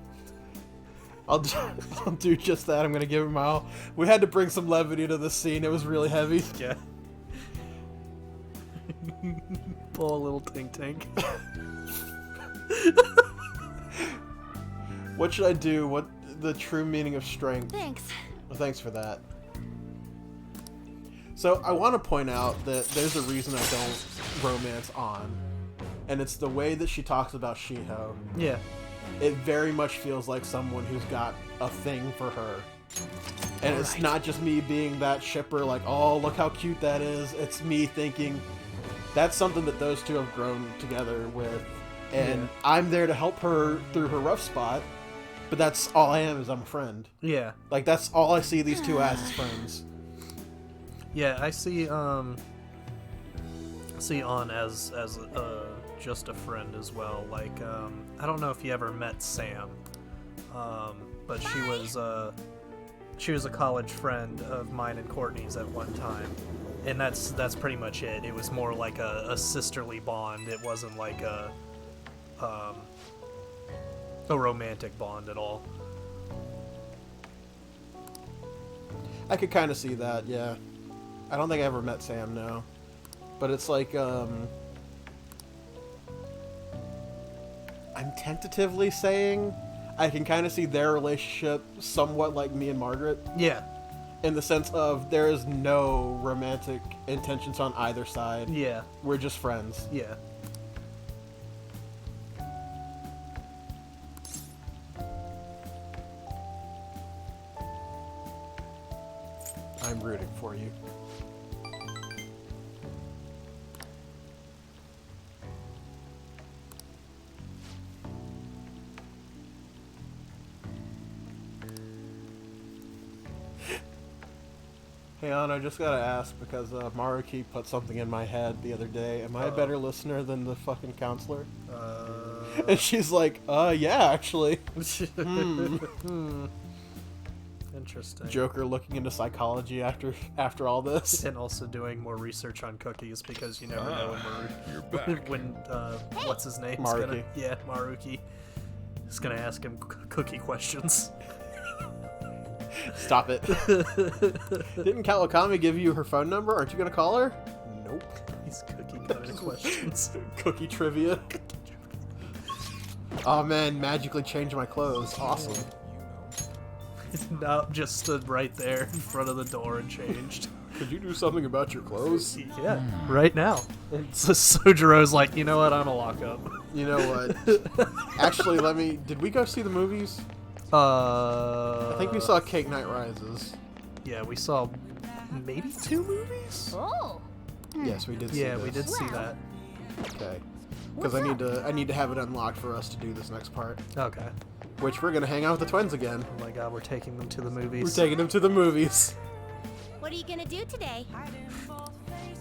I'll do just that. I'm gonna give him my all. We had to bring some levity to this scene. It was really heavy. Yeah. Pull a little tink tink. What should I do? What the true meaning of strength? Thanks. Well, thanks for that. So I want to point out that there's a reason I don't romance On, and it's the way that she talks about Shiho. Yeah. It very much feels like someone who's got a thing for her. And it's not just me being that shipper, like, oh, look how cute that is. It's me thinking that's something that those two have grown together with. And I'm there to help her through her rough spot, but that's all I am, is I'm a friend. Yeah. Like, that's all I see these two as friends. Yeah, I see On as just a friend as well. Like, I don't know if you ever met Sam, but she was a college friend of mine and Courtney's at one time, and that's pretty much it. It was more like a sisterly bond. It wasn't like a romantic bond at all. I could kind of see that, yeah. I don't think I ever met Sam, no. But it's like, I'm tentatively saying I can kind of see their relationship somewhat like me and Margaret. Yeah. In the sense of there is no romantic intentions on either side. Yeah. We're just friends. Yeah. I'm rooting for you. Hey, Anna, I just gotta ask, because Maruki put something in my head the other day. Am I a better listener than the fucking counselor? And she's like, yeah, actually. Interesting. Joker looking into psychology after all this. And also doing more research on cookies because you never know You're back. when what's his name? Maruki. Maruki is gonna ask him cookie questions. Stop it. Didn't Kawakami give you her phone number? Aren't you gonna call her? Nope. These cookie coded questions. Cookie trivia. Oh man, magically changed my clothes. Awesome. No, just stood right there in front of the door and changed. Could you do something about your clothes? Yeah, right now. And so Sojiro's like, you know what? I'm a lock up. You know what? Actually, did we go see the movies? I think we saw Cake Night Rises. Yeah, we saw maybe 2 movies. Oh. Yes, we did see Yeah, this. we did see that. Okay. Because I need to have it unlocked for us to do this next part. Okay. Which we're gonna hang out with the twins again. Oh my god, we're taking them to the movies. We're taking them to the movies. What are you gonna do today?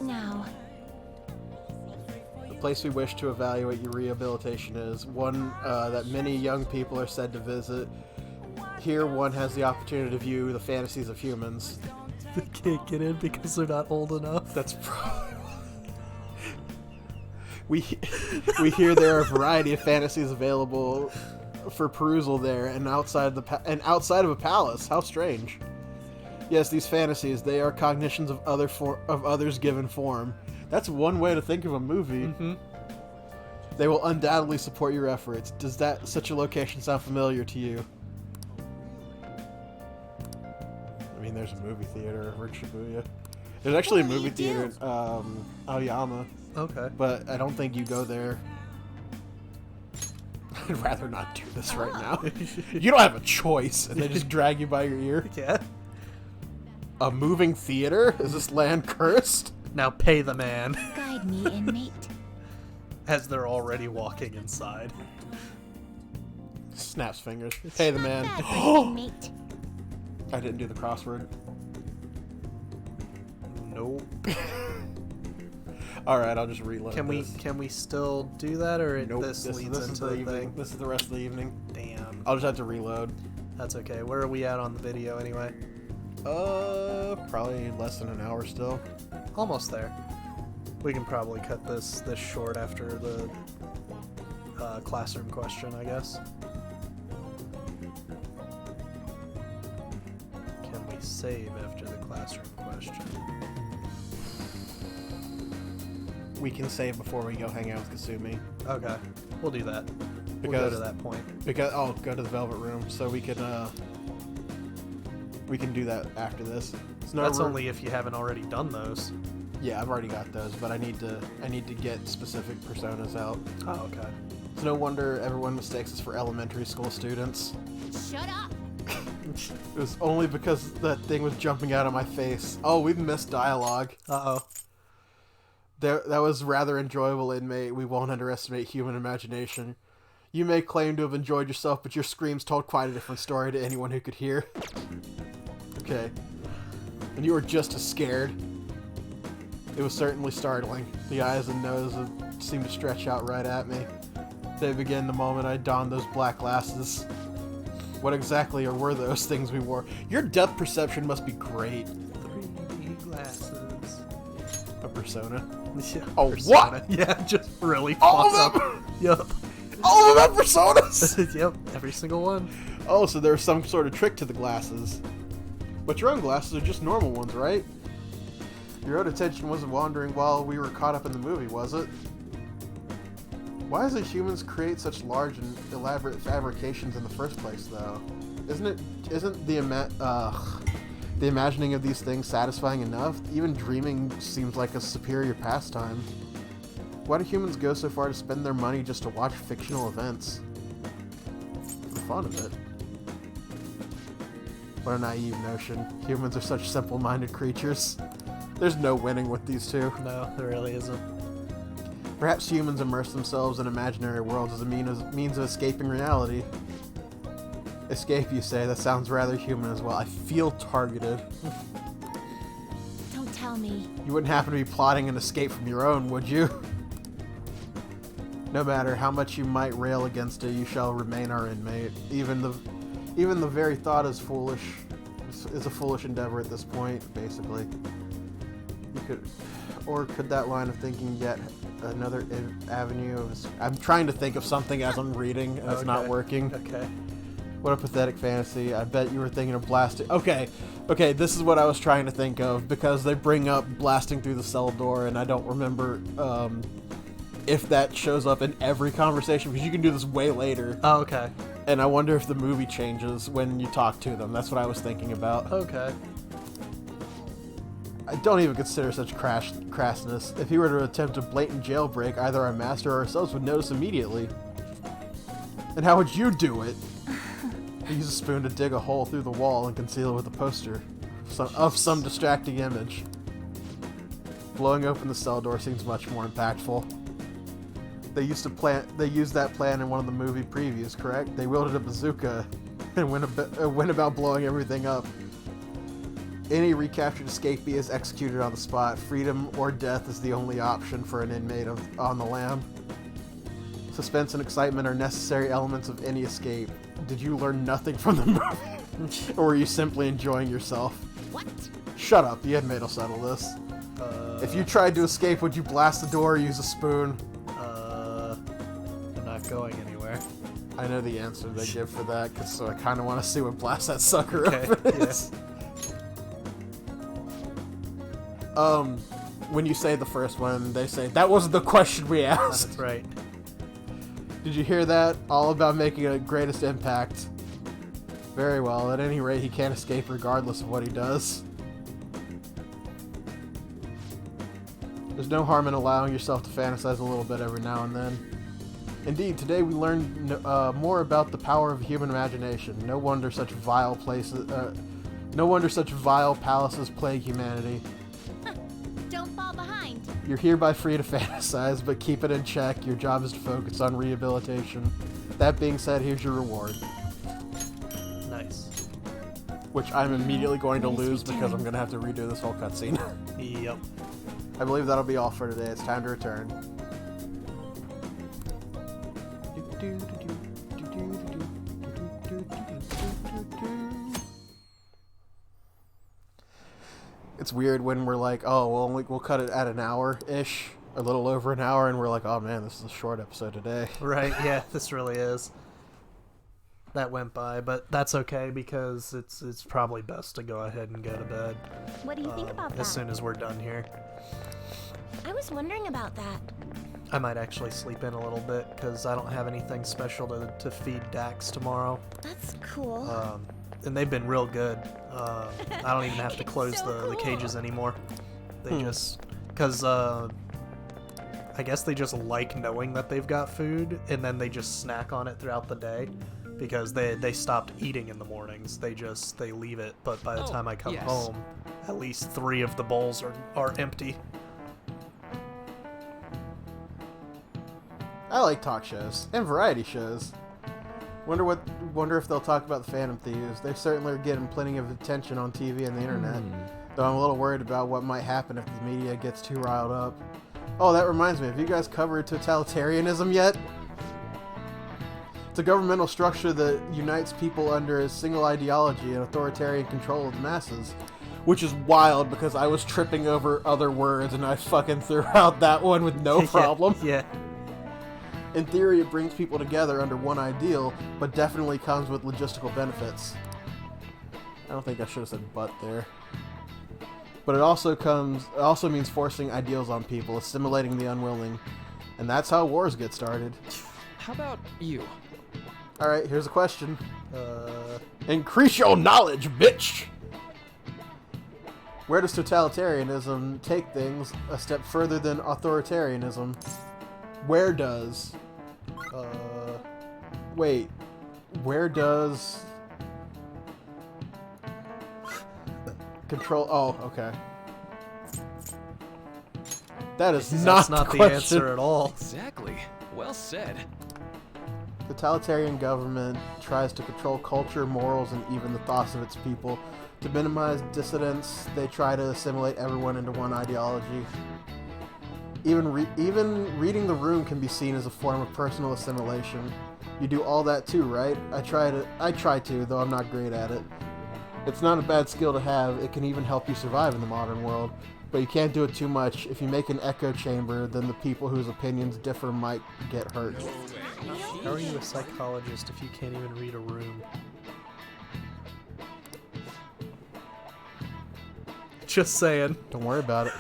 No. The place we wish to evaluate your rehabilitation is one that many young people are said to visit. Here, one has the opportunity to view the fantasies of humans. They can't get in because they're not old enough. That's probably... we hear there are a variety of fantasies available for perusal there, and outside of a palace. How strange. Yes, these fantasies, they are cognitions of others given form. That's one way to think of a movie. Mm-hmm. They will undoubtedly support your efforts. Does such a location sound familiar to you? I mean, there's a movie theater over in Shibuya. There's actually a What do movie you theater do? in Aoyama, Okay. but I don't think you go there. I'd rather not do this right now. You don't have a choice, and they just drag you by your ear. Yeah. A moving theater? Is this land cursed? Now pay the man. Guide me, inmate. As they're already walking inside. Snaps fingers. Hey, the man. Bad for you, inmate. I didn't do the crossword. Nope. All right, I'll just reload. Can we still do that, or Nope. this leads is into the the evening. thing? This is the rest of the evening. Damn. I'll just have to reload. That's okay. Where are we at on the video anyway? Probably less than an hour still. Almost there. We can probably cut this short after the classroom question, I guess. Can we save after the classroom question? We can save before we go hang out with Kasumi. Okay, we'll do that. We'll go to that point. Because I'll go to the Velvet Room so we can do that after this. It's no That's room- only if you haven't already done those. Yeah, I've already got those, but I need to get specific personas out. Oh, okay. It's no wonder everyone mistakes us for elementary school students. Shut up. It was only because that thing was jumping out of my face. Oh, we've missed dialogue. Uh-oh. That was rather enjoyable, inmate. We won't underestimate human imagination. You may claim to have enjoyed yourself, but your screams told quite a different story to anyone who could hear. Okay. And you were just as scared. It was certainly startling. The eyes and nose seemed to stretch out right at me. They began the moment I donned those black glasses. What exactly were those things we wore? Your depth perception must be great. 3D glasses. A persona. Yeah, Oh, persona. what? Yeah, just really All of fucked them? up. Yep. All of them have personas! Yep, every single one. Oh, so there's some sort of trick to the glasses. But your own glasses are just normal ones, right? Your own attention wasn't wandering while we were caught up in the movie, was it? Why does the humans create such large and elaborate fabrications in the first place, though? Isn't the imagining of these things satisfying enough? Even dreaming seems like a superior pastime. Why do humans go so far to spend their money just to watch fictional events? For the fun of it. What a naive notion. Humans are such simple-minded creatures. There's no winning with these two. No, there really isn't. Perhaps humans immerse themselves in imaginary worlds as a means of escaping reality. Escape, you say? That sounds rather human as well. I feel targeted. tell me. You wouldn't happen to be plotting an escape from your own, would you? No matter how much you might rail against it, you shall remain our inmate. Even the very thought is foolish. Is a foolish endeavor at this point, basically. Could that line of thinking yet another avenue of... I'm trying to think of something as I'm reading, and it's not working. Okay. What a pathetic fantasy. I bet you were thinking of blasting... Okay, this is what I was trying to think of, because they bring up blasting through the cell door, and I don't remember if that shows up in every conversation, because you can do this way later. Oh, okay. And I wonder if the movie changes when you talk to them. That's what I was thinking about. Okay. I don't even consider such crassness. If he were to attempt a blatant jailbreak, either our master or ourselves would notice immediately. And how would you do it? Use a spoon to dig a hole through the wall and conceal it with a poster of some distracting image. Blowing open the cell door seems much more impactful. They used that plan in one of the movie previews, correct? They wielded a bazooka and went about blowing everything up. Any recaptured escapee is executed on the spot. Freedom or death is the only option for an inmate on the lam. Suspense and excitement are necessary elements of any escape. Did you learn nothing from the movie? Or were you simply enjoying yourself? What? Shut up, the inmate will settle this. If you tried to escape, would you blast the door or use a spoon? I'm not going anywhere. I know the answer they give for that, so I kind of want to see what blast that sucker Okay, open is. When you say the first one, they say, that wasn't the question we asked. That's right. Did you hear that? All about making a greatest impact. Very well, at any rate, he can't escape regardless of what he does. There's no harm in allowing yourself to fantasize a little bit every now and then. Indeed, today we learned more about the power of human imagination. No wonder such vile palaces plague humanity. Don't fall behind. You're hereby free to fantasize, but keep it in check. Your job is to focus on rehabilitation. That being said, here's your reward. Nice. Which I'm immediately going to lose because I'm going to have to redo this whole cutscene. Yep. I believe that'll be all for today. It's time to return. It's weird when we're like, oh, well, we'll cut it at an hour-ish, a little over an hour, and we're like, oh man, this is a short episode today. Right, yeah, this really is. That went by, but that's okay because it's probably best to go ahead and go to bed. What do you think about that? As soon as we're done here. I was wondering about that. I might actually sleep in a little bit because I don't have anything special to feed Dax tomorrow. That's cool. And they've been real good. I don't even have to close so the cages cool. anymore. They just... Because I guess they just like knowing that they've got food, and then they just snack on it throughout the day. Because they stopped eating in the mornings. They leave it, but by the time I come home, at least 3 of the bowls are empty. I like talk shows and variety shows. Wonder if they'll talk about the Phantom Thieves. They certainly are getting plenty of attention on TV and the internet. Though I'm a little worried about what might happen if the media gets too riled up. Oh, that reminds me. Have you guys covered totalitarianism yet? It's a governmental structure that unites people under a single ideology and authoritarian control of the masses. Which is wild because I was tripping over other words and I fucking threw out that one with no problem. Yeah. In theory, it brings people together under one ideal, but definitely comes with logistical benefits. I don't think I should have said "but" there. But it also means forcing ideals on people, assimilating the unwilling, and that's how wars get started. How about you? All right, here's a question. Increase your knowledge, bitch. Where does totalitarianism take things a step further than authoritarianism? Where does... Wait. Where does... Control... Oh, okay. That is That's not the the question. answer at all. Exactly. Well said. totalitarian government tries to control culture, morals, and even the thoughts of its people. To minimize dissidents, they try to assimilate everyone into one ideology. Even reading the room can be seen as a form of personal assimilation. You do all that too, right? I try to, though I'm not great at it. It's not a bad skill to have. It can even help you survive in the modern world. But you can't do it too much. If you make an echo chamber, then the people whose opinions differ might get hurt. How are you a psychologist if you can't even read a room? Just saying. Don't worry about it.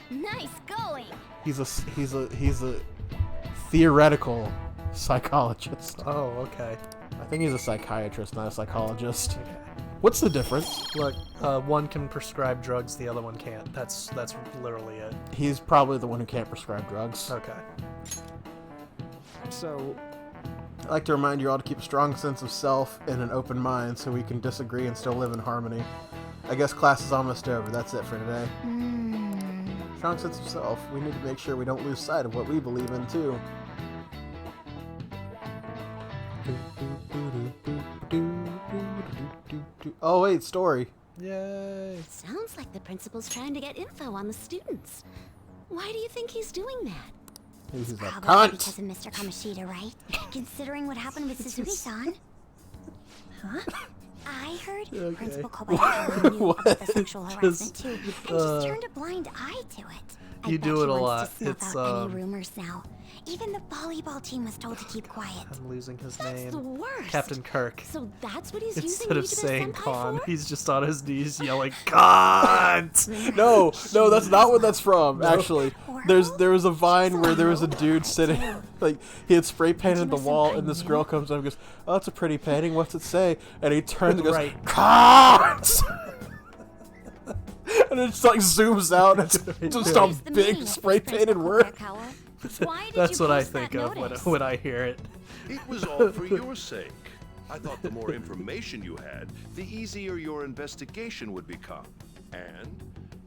Nice going. He's a theoretical psychologist. Oh, okay. I think he's a psychiatrist, not a psychologist. Okay. What's the difference? Look, one can prescribe drugs, the other one can't. That's literally it. He's probably the one who can't prescribe drugs. Okay. So, I'd like to remind you all to keep a strong sense of self and an open mind so we can disagree and still live in harmony. I guess class is almost over. That's it for today. Strong sense of self. We need to make sure we don't lose sight of what we believe in, too. Oh, wait, story. Yay. Sounds like the principal's trying to get info on the students. Why do you think he's doing that? He's a Probably cunt. because of Mr. Kamishita, right? Considering what happened with Suzuki-san. Huh? I heard Principal Kobayashi knew about the sexual harassment too, and just turned a blind eye to it. I You bet do he it a wants lot. to snuff out any rumors now. Even the volleyball team was told to keep quiet. I'm losing his That's the name. worst. Captain Kirk. So that's what he's Instead using of you to saying senpai con, for? he's just on his knees yelling, "Cunt!" No, that's not what that's from, actually. There was a Vine where there was a dude sitting, like, he had spray painted the wall, and this girl comes up and goes, "Oh, that's a pretty painting, what's it say?" And he turns and goes, Right. "Cunt!" And it just, like, zooms out, and it's just a What's the meaning big of spray this, painted Principal word. Kobayakawa? Why did That's you what I post that think of notice? when I hear it. It was all for your sake. I thought the more information you had, the easier your investigation would become. And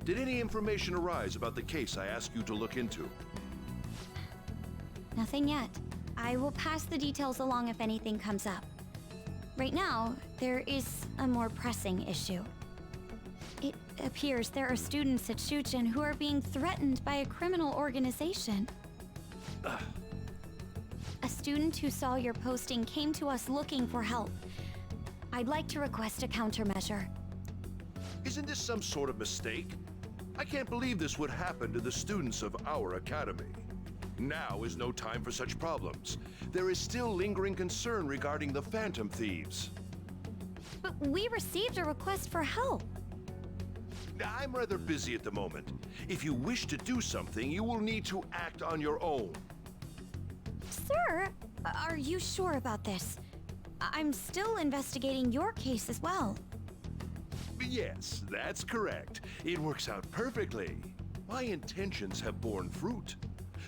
did any information arise about the case I asked you to look into? Nothing yet. I will pass the details along if anything comes up. Right now, there is a more pressing issue. It appears there are students at Shuchen who are being threatened by a criminal organization. A student who saw your posting came to us looking for help. I'd like to request a countermeasure. Isn't this some sort of mistake? I can't believe this would happen to the students of our academy. Now is no time for such problems. There is still lingering concern regarding the Phantom Thieves. But we received a request for help. I'm rather busy at the moment. If you wish to do something, you will need to act on your own. Sir, are you sure about this? I'm still investigating your case as well. Yes, that's correct. It works out perfectly. My intentions have borne fruit.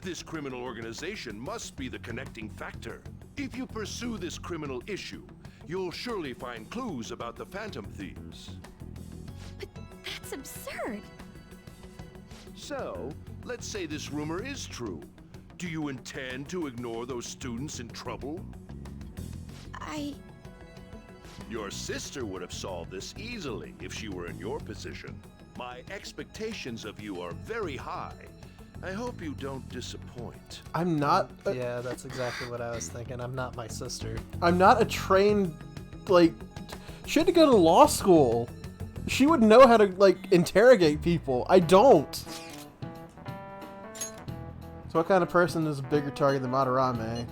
This criminal organization must be the connecting factor. If you pursue this criminal issue, you'll surely find clues about the Phantom Thieves. That's absurd. So, let's say this rumor is true. Do you intend to ignore those students in trouble? Your sister would have solved this easily if she were in your position. My expectations of you are very high. I hope you don't disappoint. I'm not Yeah, that's exactly what I was thinking. I'm not my sister. I'm not a trained, like, she had to go to law school. She would know how to, like, interrogate people. I don't. So what kind of person is a bigger target than Madarame?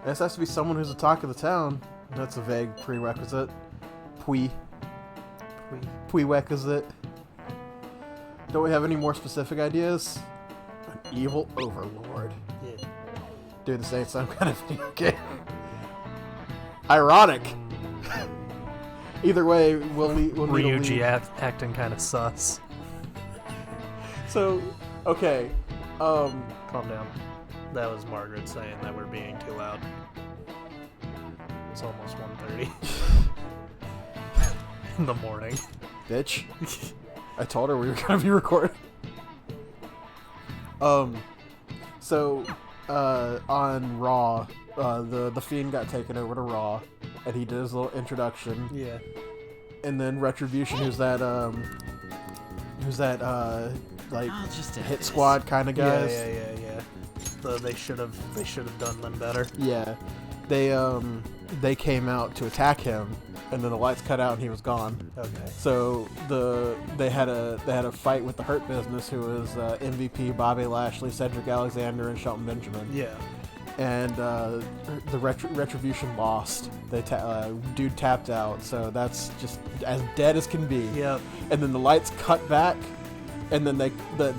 This has to be someone who's the talk of the town. That's a vague prerequisite. Prerequisite. Don't we have any more specific ideas? An evil overlord. Yeah. Dude, this ain't some kind of video game. Ironic. Either way, we'll need to Ryuji leave. acting kind of sus. So, okay. Calm down. That was Margaret saying that we're being too loud. It's almost 1:30 in the morning. Bitch. I told her we were gonna be recording. So, on Raw, the Fiend got taken over to Raw, and he did his little introduction. Yeah. And then Retribution, who's that like I'll just have hit this. squad kind of guys. Yeah. They should have done them better. Yeah, they came out to attack him, and then the lights cut out and he was gone. Okay. So they had a fight with the Hurt Business, who was MVP, Bobby Lashley, Cedric Alexander, and Shelton Benjamin. Yeah. And the Retribution lost. Dude tapped out, so that's just as dead as can be. Yep. And then the lights cut back, and then they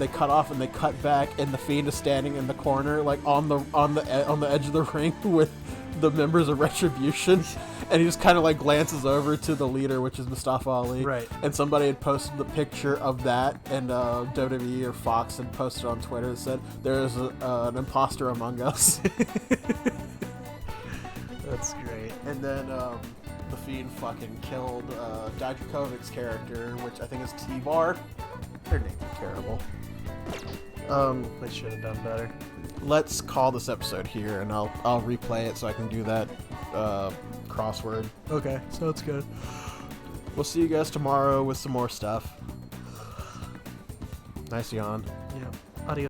cut off and they cut back, and the Fiend is standing in the corner, like on the edge of the ring with the members of Retribution, and he just kind of like glances over to the leader, which is Mustafa Ali. Right. And somebody had posted the picture of that, and WWE or Fox had posted on Twitter that said, "There is an imposter among us." That's great. And then the Fiend fucking killed Dijakovic's character, which I think is T-Bar. Their names are terrible. They should have done better. Let's call this episode here, and I'll replay it so I can do that crossword. Okay, sounds good. We'll see you guys tomorrow with some more stuff. Nice yawn. Yeah. Adios.